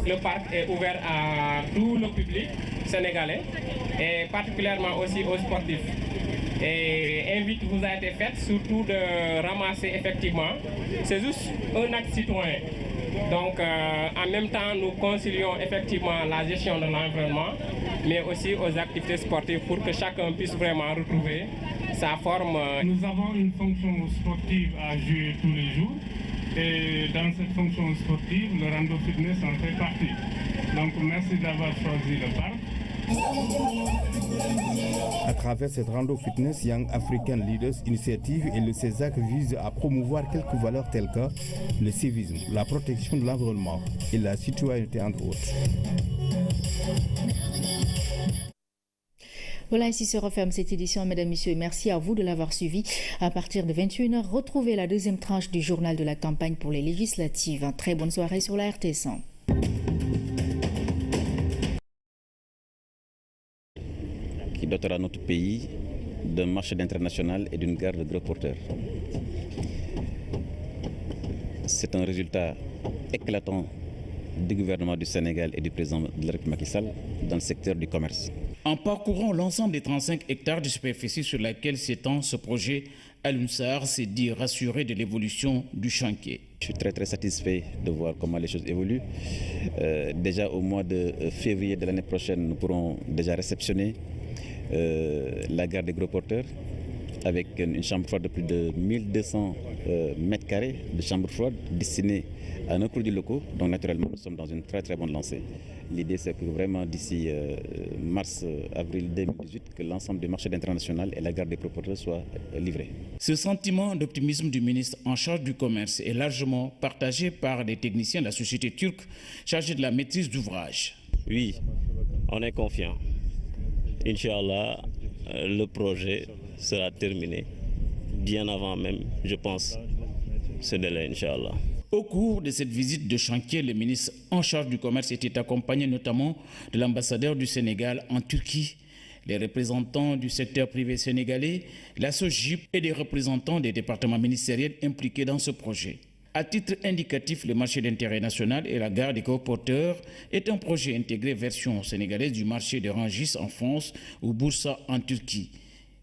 Le parc est ouvert à tout le public sénégalais et particulièrement aussi aux sportifs. Et invite vous a été faite surtout de ramasser effectivement. C'est juste un acte citoyen. Donc en même temps, nous concilions effectivement la gestion de l'environnement, mais aussi aux activités sportives pour que chacun puisse vraiment retrouver sa forme. Nous avons une fonction sportive à jouer tous les jours. Et dans cette fonction sportive, le rando fitness en fait partie. Donc merci d'avoir choisi le parc. À travers cette rando fitness, Young African Leaders Initiative et le CESAC visent à promouvoir quelques valeurs telles que le civisme, la protection de l'environnement et la citoyenneté entre autres. Voilà, ici se referme cette édition, mesdames, messieurs. Merci à vous de l'avoir suivi. À partir de 21h, retrouvez la deuxième tranche du journal de la campagne pour les législatives. Très bonne soirée sur la RTS1. qui dotera notre pays d'un marché international et d'une gare de gros porteurs. C'est un résultat éclatant du gouvernement du Sénégal et du président de la République Macky Sall dans le secteur du commerce. En parcourant l'ensemble des 35 hectares de superficie sur laquelle s'étend ce projet, Alioune Sarr s'est dit rassuré de l'évolution du chantier. Je suis très satisfait de voir comment les choses évoluent. Déjà au mois de février de l'année prochaine, nous pourrons déjà réceptionner la gare des gros porteurs avec une chambre froide de plus de 1200 mètres carrés de chambre froide destinée à nos produits locaux. Donc naturellement, nous sommes dans une très bonne lancée. L'idée, c'est que vraiment d'ici mars-avril 2018, que l'ensemble du marché international et la gare des gros porteurs soient livrés. Ce sentiment d'optimisme du ministre en charge du commerce est largement partagé par les techniciens de la société turque chargée de la maîtrise d'ouvrage. Oui, on est confiant. Inch'Allah, le projet sera terminé bien avant même, je pense, ce délai, Inch'Allah. Au cours de cette visite de chantier, le ministre en charge du commerce était accompagné notamment de l'ambassadeur du Sénégal en Turquie, les représentants du secteur privé sénégalais, la SOGIP et des représentants des départements ministériels impliqués dans ce projet. À titre indicatif, le marché d'intérêt national et la gare des gros-porteurs est un projet intégré version sénégalaise du marché de Rungis en France ou Bursa en Turquie.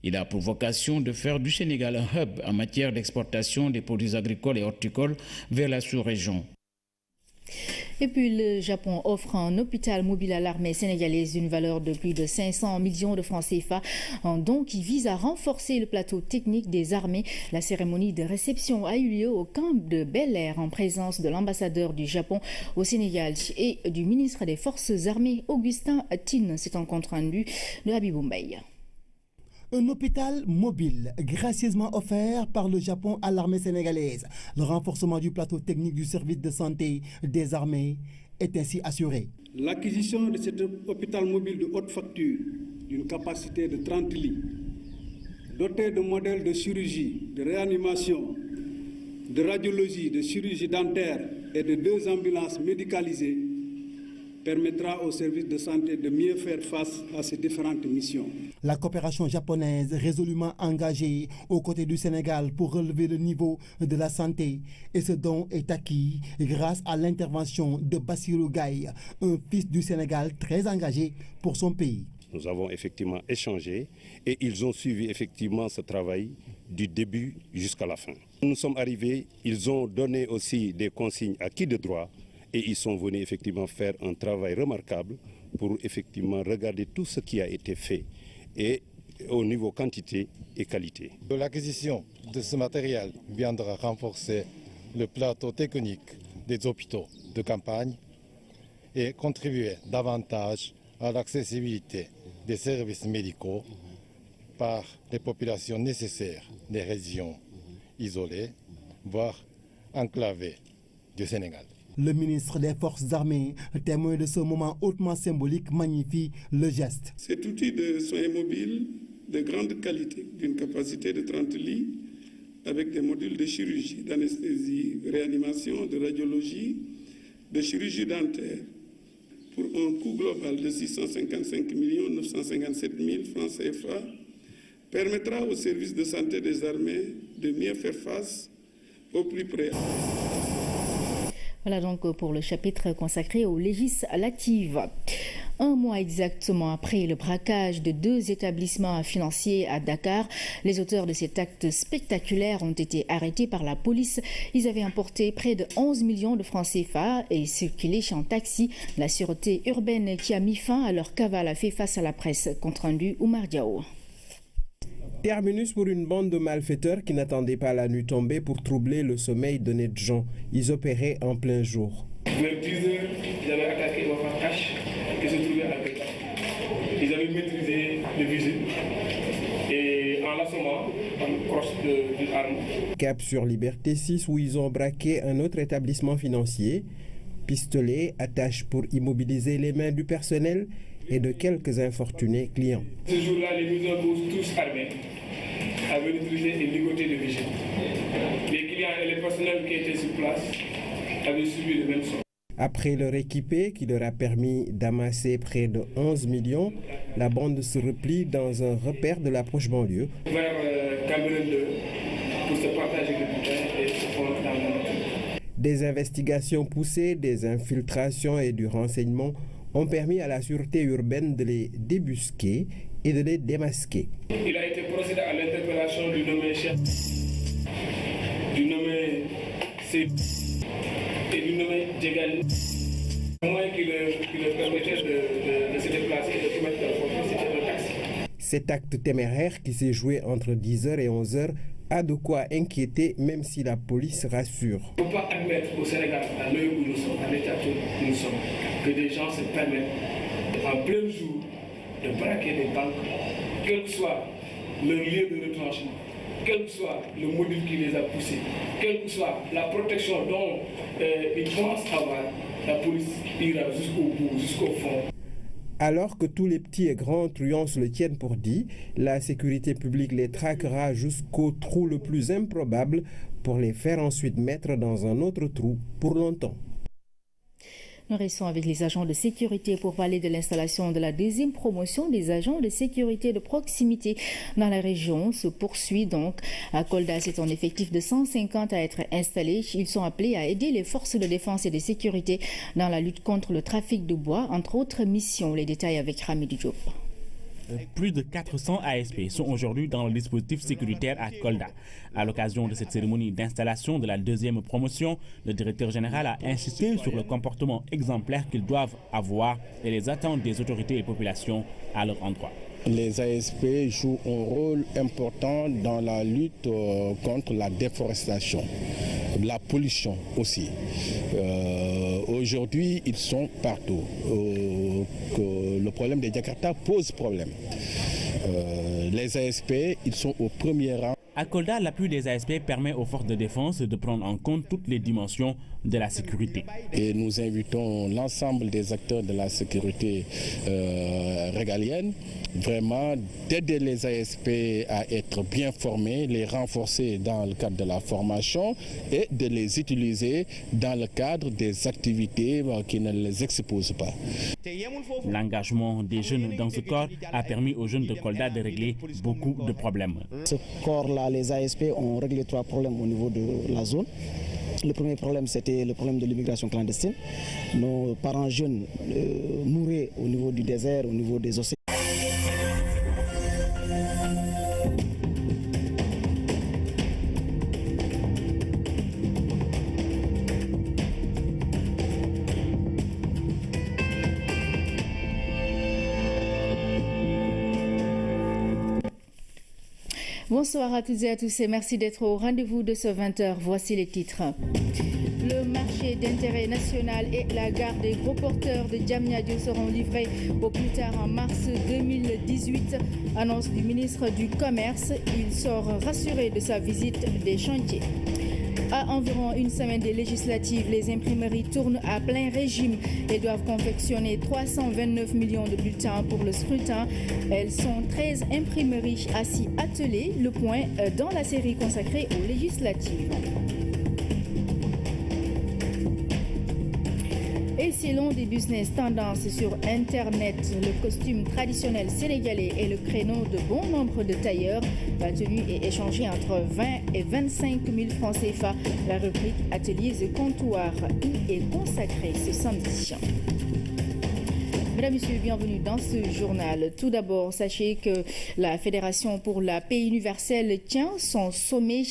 Il a pour vocation de faire du Sénégal un hub en matière d'exportation des produits agricoles et horticoles vers la sous-région. Et puis le Japon offre un hôpital mobile à l'armée sénégalaise d'une valeur de plus de 500 millions de francs CFA, un don qui vise à renforcer le plateau technique des armées. La cérémonie de réception a eu lieu au camp de Bel-Air en présence de l'ambassadeur du Japon au Sénégal et du ministre des Forces armées Augustin Tine. C'est un compte rendu de Habibou Mbaye. Un hôpital mobile, gracieusement offert par le Japon à l'armée sénégalaise. Le renforcement du plateau technique du service de santé des armées est ainsi assuré. L'acquisition de cet hôpital mobile de haute facture, d'une capacité de 30 lits, doté de modèles de chirurgie, de réanimation, de radiologie, de chirurgie dentaire et de 2 ambulances médicalisées, permettra aux services de santé de mieux faire face à ces différentes missions. La coopération japonaise résolument engagée aux côtés du Sénégal pour relever le niveau de la santé, et ce don est acquis grâce à l'intervention de Bassirou Gaye, un fils du Sénégal très engagé pour son pays. Nous avons effectivement échangé et ils ont suivi effectivement ce travail du début jusqu'à la fin. Nous sommes arrivés, ils ont donné aussi des consignes à qui de droit et ils sont venus effectivement faire un travail remarquable pour effectivement regarder tout ce qui a été fait et au niveau quantité et qualité. L'acquisition de ce matériel viendra renforcer le plateau technique des hôpitaux de campagne et contribuer davantage à l'accessibilité des services médicaux par les populations nécessaires des régions isolées, voire enclavées du Sénégal. Le ministre des Forces armées, témoin de ce moment hautement symbolique, magnifie le geste. Cet outil de soins mobiles de grande qualité, d'une capacité de 30 lits, avec des modules de chirurgie, d'anesthésie, réanimation, de radiologie, de chirurgie dentaire, pour un coût global de 655 957 000 francs CFA, permettra aux services de santé des armées de mieux faire face au plus près. Voilà donc pour le chapitre consacré aux législatives. Un mois exactement après le braquage de 2 établissements financiers à Dakar, les auteurs de cet acte spectaculaire ont été arrêtés par la police. Ils avaient emporté près de 11 millions de francs CFA et circulé en taxi. La sûreté urbaine qui a mis fin à leur cavale a fait face à la presse. Compte rendu Oumar Diao. Terminus pour une bande de malfaiteurs qui n'attendaient pas la nuit tombée pour troubler le sommeil d'honnêtes gens. Ils opéraient en plein jour. Vers 10 heures, ils avaient attaqué Wafa Cash qui se trouvait à Dakar. Ils avaient maîtrisé le vigile et en l'assommant, en crosse d'une arme. Cap sur Liberté 6 où ils ont braqué un autre établissement financier. Pistolet, attache pour immobiliser les mains du personnel et de quelques infortunés clients. Ce jour-là, les mises en cause, tous armés, avaient utilisé et ligoté le vigile. Les clients et les personnels qui étaient sur place avaient subi le même sort. Après leur équipé qui leur a permis d'amasser près de 11 millions, la bande se replie dans un repère de l'approche banlieue. Vers Cameroun 2 pour se partager le butin et se fondre dans le monde. Des investigations poussées, des infiltrations et du renseignement ont permis à la sûreté urbaine de les débusquer et de les démasquer. Il a été procédé à l'interpellation du nommé chef, du nommé C et du nommé Djegali. Au moins qui leur permettait de se déplacer et de se mettre dans le c'était le taxi. Cet acte téméraire qui s'est joué entre 10h et 11h a de quoi inquiéter même si la police rassure. Il ne faut pas admettre au Sénégal, à l'heure où nous sommes, à l'état où nous sommes, que des gens se permettent en plein jour de braquer des banques, quel que soit leur lieu de retranchement, quel que soit le module qui les a poussés, quelle que soit la protection dont ils pensent avoir, la police ira jusqu'au bout, jusqu'au fond. Alors que tous les petits et grands truands se le tiennent pour dit, la sécurité publique les traquera jusqu'au trou le plus improbable pour les faire ensuite mettre dans un autre trou pour longtemps. Nous restons avec les agents de sécurité pour parler de l'installation de la deuxième promotion des agents de sécurité de proximité dans la région. Se poursuit donc. À Kolda, c'est un effectif de 150 à être installé. Ils sont appelés à aider les forces de défense et de sécurité dans la lutte contre le trafic de bois, entre autres missions. Les détails avec Hamidou Diop. Plus de 400 ASP sont aujourd'hui dans le dispositif sécuritaire à Kolda. À l'occasion de cette cérémonie d'installation de la deuxième promotion, le directeur général a insisté sur le comportement exemplaire qu'ils doivent avoir et les attentes des autorités et populations à leur endroit. Les ASP jouent un rôle important dans la lutte contre la déforestation, la pollution aussi. Aujourd'hui, ils sont partout. Le problème des Jakarta pose problème. Les ASP, ils sont au premier rang. À Kolda, l'appui des ASP permet aux forces de défense de prendre en compte toutes les dimensions de la sécurité. Et nous invitons l'ensemble des acteurs de la sécurité régalienne vraiment d'aider les ASP à être bien formés, les renforcer dans le cadre de la formation et de les utiliser dans le cadre des activités qui ne les exposent pas. L'engagement des jeunes dans ce corps a permis aux jeunes de Kolda de régler beaucoup de problèmes. Ce corps-là, les ASP ont réglé 3 problèmes au niveau de la zone. Le premier problème, c'était le problème de l'immigration clandestine. Nos parents jeunes mouraient au niveau du désert, au niveau des océans. Bonsoir à toutes et à tous et merci d'être au rendez-vous de ce 20h. Voici les titres. Le marché d'intérêt national et la gare des gros porteurs de Diamniadio seront livrés au plus tard en mars 2018. Annonce du ministre du Commerce. Il sort rassuré de sa visite des chantiers. À environ une semaine des législatives, les imprimeries tournent à plein régime et doivent confectionner 329 millions de bulletins pour le scrutin. Elles sont 13 imprimeries à s'y atteler, le point dans la série consacrée aux législatives. Et selon des business tendances sur Internet, le costume traditionnel sénégalais est le créneau de bon nombre de tailleurs. La tenue est échangée entre 20 et 25 000 francs CFA. La rubrique Ateliers et comptoirs y est consacrée ce samedi. Mesdames, Messieurs, bienvenue dans ce journal. Tout d'abord, sachez que la Fédération pour la paix universelle tient son sommet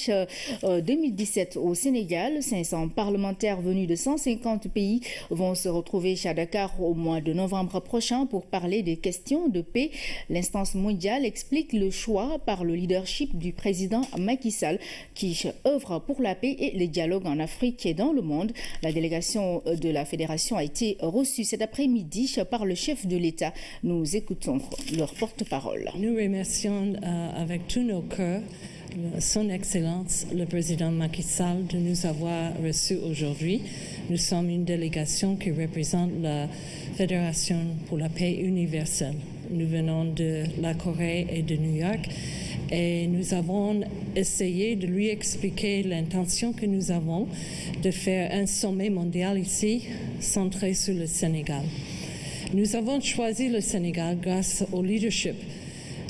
2017 au Sénégal. 500 parlementaires venus de 150 pays vont se retrouver à Dakar au mois de novembre prochain pour parler des questions de paix. L'instance mondiale explique le choix par le leadership du président Macky Sall qui œuvre pour la paix et le dialogue en Afrique et dans le monde. La délégation de la Fédération a été reçue cet après-midi par le chef de l'État. Nous écoutons leur porte-parole. Nous remercions avec tous nos cœurs Son Excellence, le président Macky Sall, de nous avoir reçus aujourd'hui. Nous sommes une délégation qui représente la Fédération pour la paix universelle. Nous venons de la Corée et de New York Et nous avons essayé de lui expliquer l'intention que nous avons de faire un sommet mondial ici, centré sur le Sénégal. Nous avons choisi le Sénégal grâce au leadership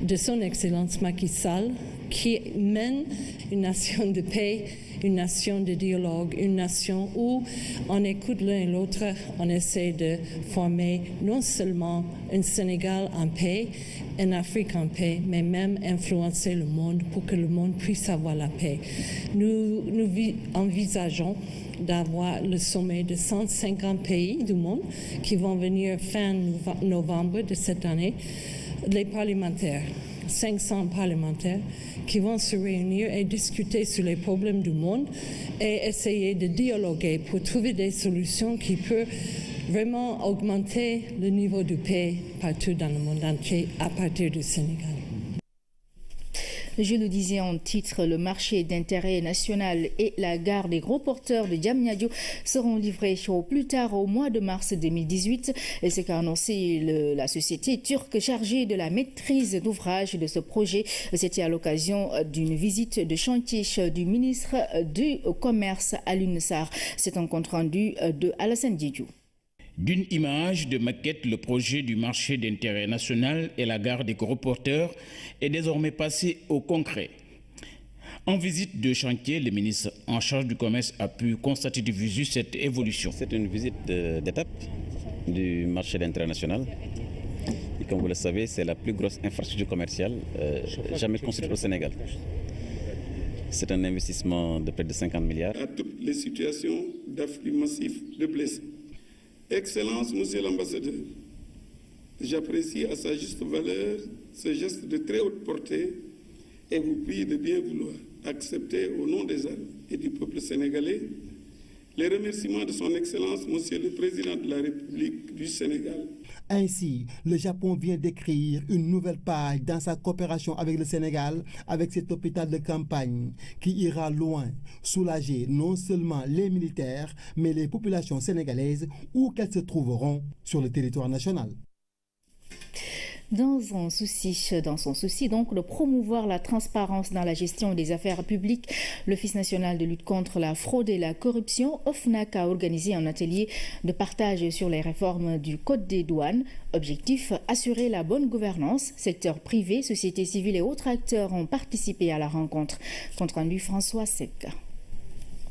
de son Excellence Macky Sall, qui mène une nation de paix, une nation de dialogue, une nation où on écoute l'un et l'autre, on essaie de former non seulement un Sénégal en paix, une Afrique en paix, mais même influencer le monde pour que le monde puisse avoir la paix. Nous envisageons d'avoir le sommet de 150 pays du monde qui vont venir fin novembre de cette année, les parlementaires, 500 parlementaires qui vont se réunir et discuter sur les problèmes du monde et essayer de dialoguer pour trouver des solutions qui peuvent vraiment augmenter le niveau de paix partout dans le monde entier à partir du Sénégal. Je le disais en titre, le marché d'intérêt national et la gare des gros porteurs de Diamniadio seront livrés au plus tard au mois de mars 2018. Et c'est qu'a annoncé la société turque chargée de la maîtrise d'ouvrage de ce projet. C'était à l'occasion d'une visite de chantier du ministre du Commerce Alioune Sarr. C'est un compte rendu de Alassane Diédhiou. D'une image de maquette, le projet du marché d'intérêt national et la gare des gros porteurs est désormais passé au concret. En visite de chantier, le ministre en charge du commerce a pu constater de visu cette évolution. C'est une visite d'étape du marché d'intérêt national. Et comme vous le savez, c'est la plus grosse infrastructure commerciale jamais construite au Sénégal. C'est un investissement de près de 50 milliards. À toutes les situations d'afflux massif de blessés. Excellence, Monsieur l'ambassadeur, j'apprécie à sa juste valeur ce geste de très haute portée et vous prie de bien vouloir accepter au nom des armes et du peuple sénégalais les remerciements de son Excellence, Monsieur le Président de la République du Sénégal. Ainsi, le Japon vient d'écrire une nouvelle page dans sa coopération avec le Sénégal, avec cet hôpital de campagne qui ira loin, soulager non seulement les militaires, mais les populations sénégalaises où qu'elles se trouveront sur le territoire national. Dans son souci donc de promouvoir la transparence dans la gestion des affaires publiques, l'Office national de lutte contre la fraude et la corruption, OFNAC, a organisé un atelier de partage sur les réformes du Code des douanes. Objectif, assurer la bonne gouvernance. Secteur privé, société civile et autres acteurs ont participé à la rencontre. Compte rendu François Sec.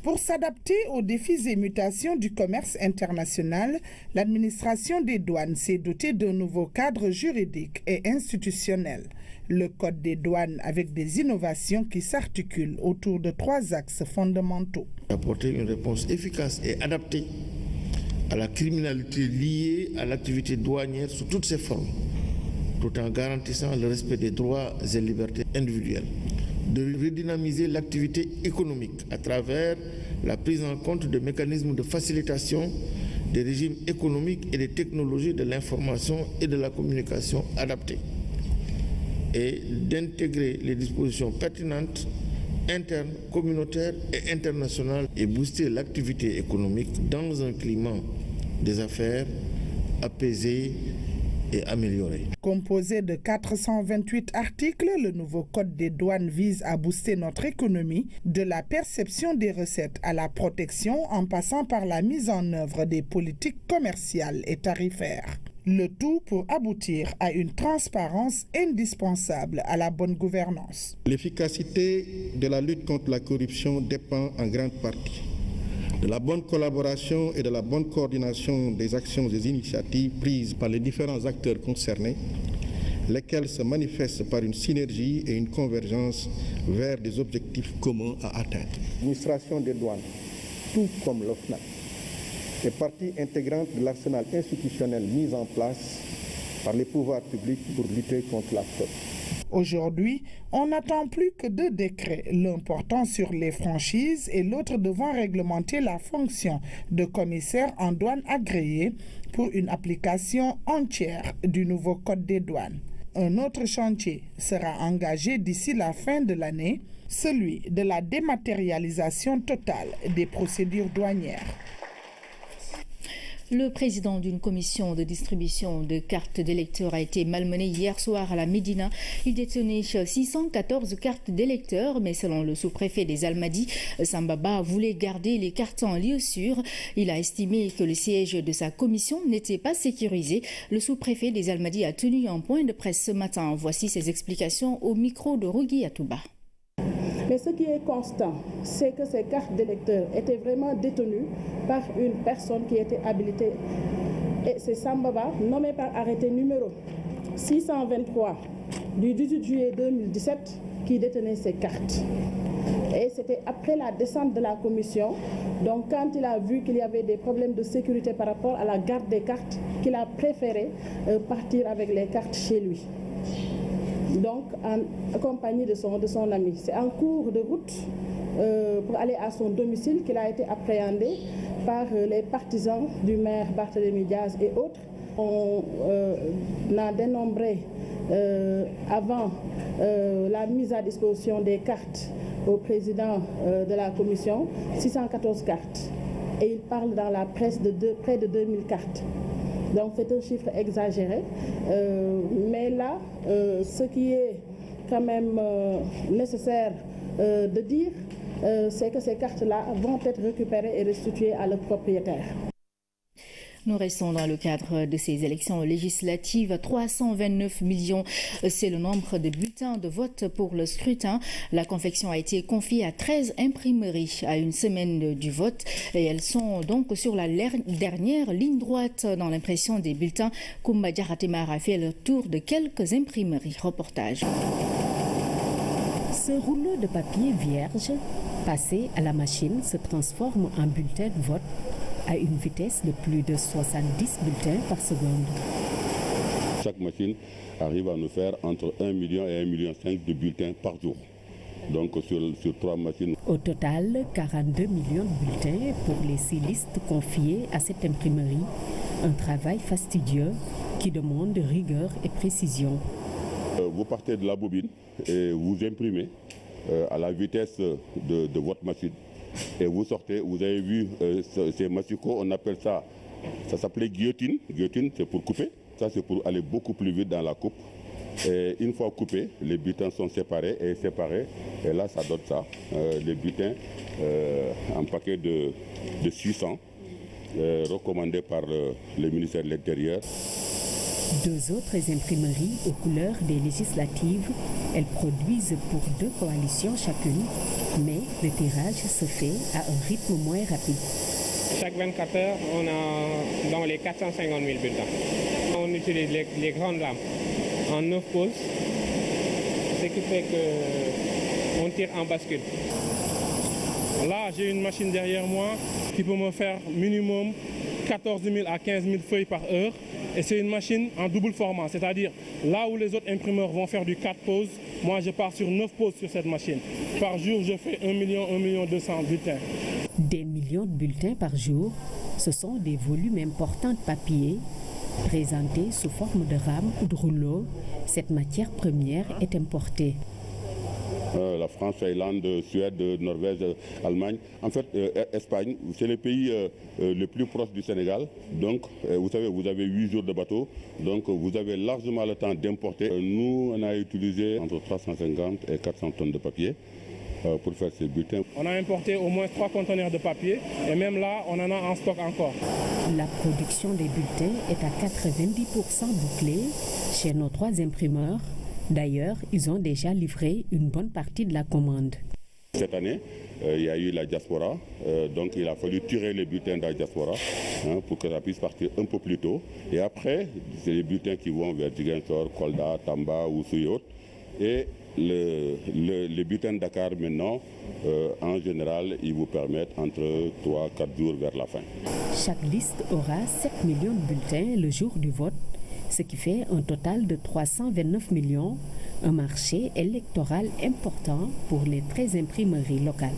Pour s'adapter aux défis et mutations du commerce international, l'administration des douanes s'est dotée d'un nouveau cadre juridique et institutionnel. Le Code des douanes avec des innovations qui s'articulent autour de 3 axes fondamentaux. Apporter une réponse efficace et adaptée à la criminalité liée à l'activité douanière sous toutes ses formes, tout en garantissant le respect des droits et libertés individuelles. De redynamiser l'activité économique à travers la prise en compte de mécanismes de facilitation des régimes économiques et des technologies de l'information et de la communication adaptées, et d'intégrer les dispositions pertinentes internes, communautaires et internationales et booster l'activité économique dans un climat des affaires apaisé et amélioré. Composé de 428 articles, le nouveau Code des douanes vise à booster notre économie, de la perception des recettes à la protection en passant par la mise en œuvre des politiques commerciales et tarifaires. Le tout pour aboutir à une transparence indispensable à la bonne gouvernance. L'efficacité de la lutte contre la corruption dépend en grande partie de la bonne collaboration et de la bonne coordination des actions et des initiatives prises par les différents acteurs concernés, lesquels se manifestent par une synergie et une convergence vers des objectifs communs à atteindre. L'administration des douanes, tout comme l'OFNAC, est partie intégrante de l'arsenal institutionnel mis en place par les pouvoirs publics pour lutter contre la fraude. Aujourd'hui, on n'attend plus que 2 décrets, l'un portant sur les franchises et l'autre devant réglementer la fonction de commissaire en douane agréé pour une application entière du nouveau Code des douanes. Un autre chantier sera engagé d'ici la fin de l'année, celui de la dématérialisation totale des procédures douanières. Le président d'une commission de distribution de cartes d'électeurs a été malmené hier soir à la Médina. Il détenait 614 cartes d'électeurs, mais selon le sous-préfet des Almadies, Sambaba voulait garder les cartes en lieu sûr. Il a estimé que le siège de sa commission n'était pas sécurisé. Le sous-préfet des Almadies a tenu un point de presse ce matin. Voici ses explications au micro de Rougui Atouba. Mais ce qui est constant, c'est que ces cartes d'électeurs étaient vraiment détenues par une personne qui était habilitée. Et c'est Sambaba, nommé par arrêté numéro 623 du 18 juillet 2017, qui détenait ces cartes. Et c'était après la descente de la commission, donc quand il a vu qu'il y avait des problèmes de sécurité par rapport à la garde des cartes, qu'il a préféré partir avec les cartes chez lui. Donc en compagnie de son ami. C'est en cours de route pour aller à son domicile qu'il a été appréhendé par les partisans du maire Barthélémy Diaz et autres. On a dénombré avant la mise à disposition des cartes au président de la commission 614 cartes. Et il parle dans la presse de près de 2000 cartes. Donc c'est un chiffre exagéré, mais là, ce qui est quand même nécessaire de dire, c'est que ces cartes-là vont être récupérées et restituées à leurs propriétaires. Nous restons dans le cadre de ces élections législatives. 329 millions, c'est le nombre de bulletins de vote pour le scrutin. La confection a été confiée à 13 imprimeries à une semaine du vote et elles sont donc sur la dernière ligne droite dans l'impression des bulletins. Koumba Diaratemar a fait le tour de quelques imprimeries. Reportage. Ce rouleau de papier vierge, passé à la machine, se transforme en bulletin de vote à une vitesse de plus de 70 bulletins par seconde. Chaque machine arrive à nous faire entre 1 million et 1,5 million de bulletins par jour. Donc sur 3 machines. Au total, 42 millions de bulletins pour les 6 listes confiées à cette imprimerie. Un travail fastidieux qui demande rigueur et précision. Vous partez de la bobine et vous imprimez à la vitesse de votre machine. Et vous sortez, vous avez vu ces massicots, on appelle ça s'appelait guillotine. Guillotine, c'est pour couper. Ça, c'est pour aller beaucoup plus vite dans la coupe. Et une fois coupés, les bulletins sont séparés. Et là, ça donne ça. Les bulletins, un paquet de 600, recommandés par le ministère de l'Intérieur. 2 autres imprimeries aux couleurs des législatives. Elles produisent pour 2 coalitions chacune, mais le tirage se fait à un rythme moins rapide. Chaque 24 heures, on a dans les 450 000 bulletins. On utilise les grandes lampes en 9 pauses, ce qui fait qu'on tire en bascule. Là, j'ai une machine derrière moi qui peut me faire minimum 14 000 à 15 000 feuilles par heure. Et c'est une machine en double format, c'est-à-dire là où les autres imprimeurs vont faire du 4 pauses, moi je pars sur 9 pauses sur cette machine. Par jour, je fais 1 million 200 bulletins. Des millions de bulletins par jour, ce sont des volumes importants de papier présentés sous forme de rames ou de rouleaux. Cette matière première est importée. La France, Thaïlande, Suède, Norvège, Allemagne. En fait, Espagne, c'est le pays le plus proche du Sénégal. Donc, vous savez, vous avez 8 jours de bateau. Donc, vous avez largement le temps d'importer. Nous, on a utilisé entre 350 et 400 tonnes de papier pour faire ces bulletins. On a importé au moins 3 conteneurs de papier. Et même là, on en a en stock encore. La production des bulletins est à 90% bouclée chez nos 3 imprimeurs. D'ailleurs, ils ont déjà livré une bonne partie de la commande. Cette année, il y a eu la diaspora, donc il a fallu tirer les bulletins de la diaspora pour que ça puisse partir un peu plus tôt. Et après, c'est les bulletins qui vont vers Ziguinchor, Kolda, Tamba ou Suyot. Et les bulletins de Dakar maintenant, en général, ils vous permettent entre 3-4 jours vers la fin. Chaque liste aura 7 millions de bulletins le jour du vote, ce qui fait un total de 329 millions, un marché électoral important pour les 13 imprimeries locales.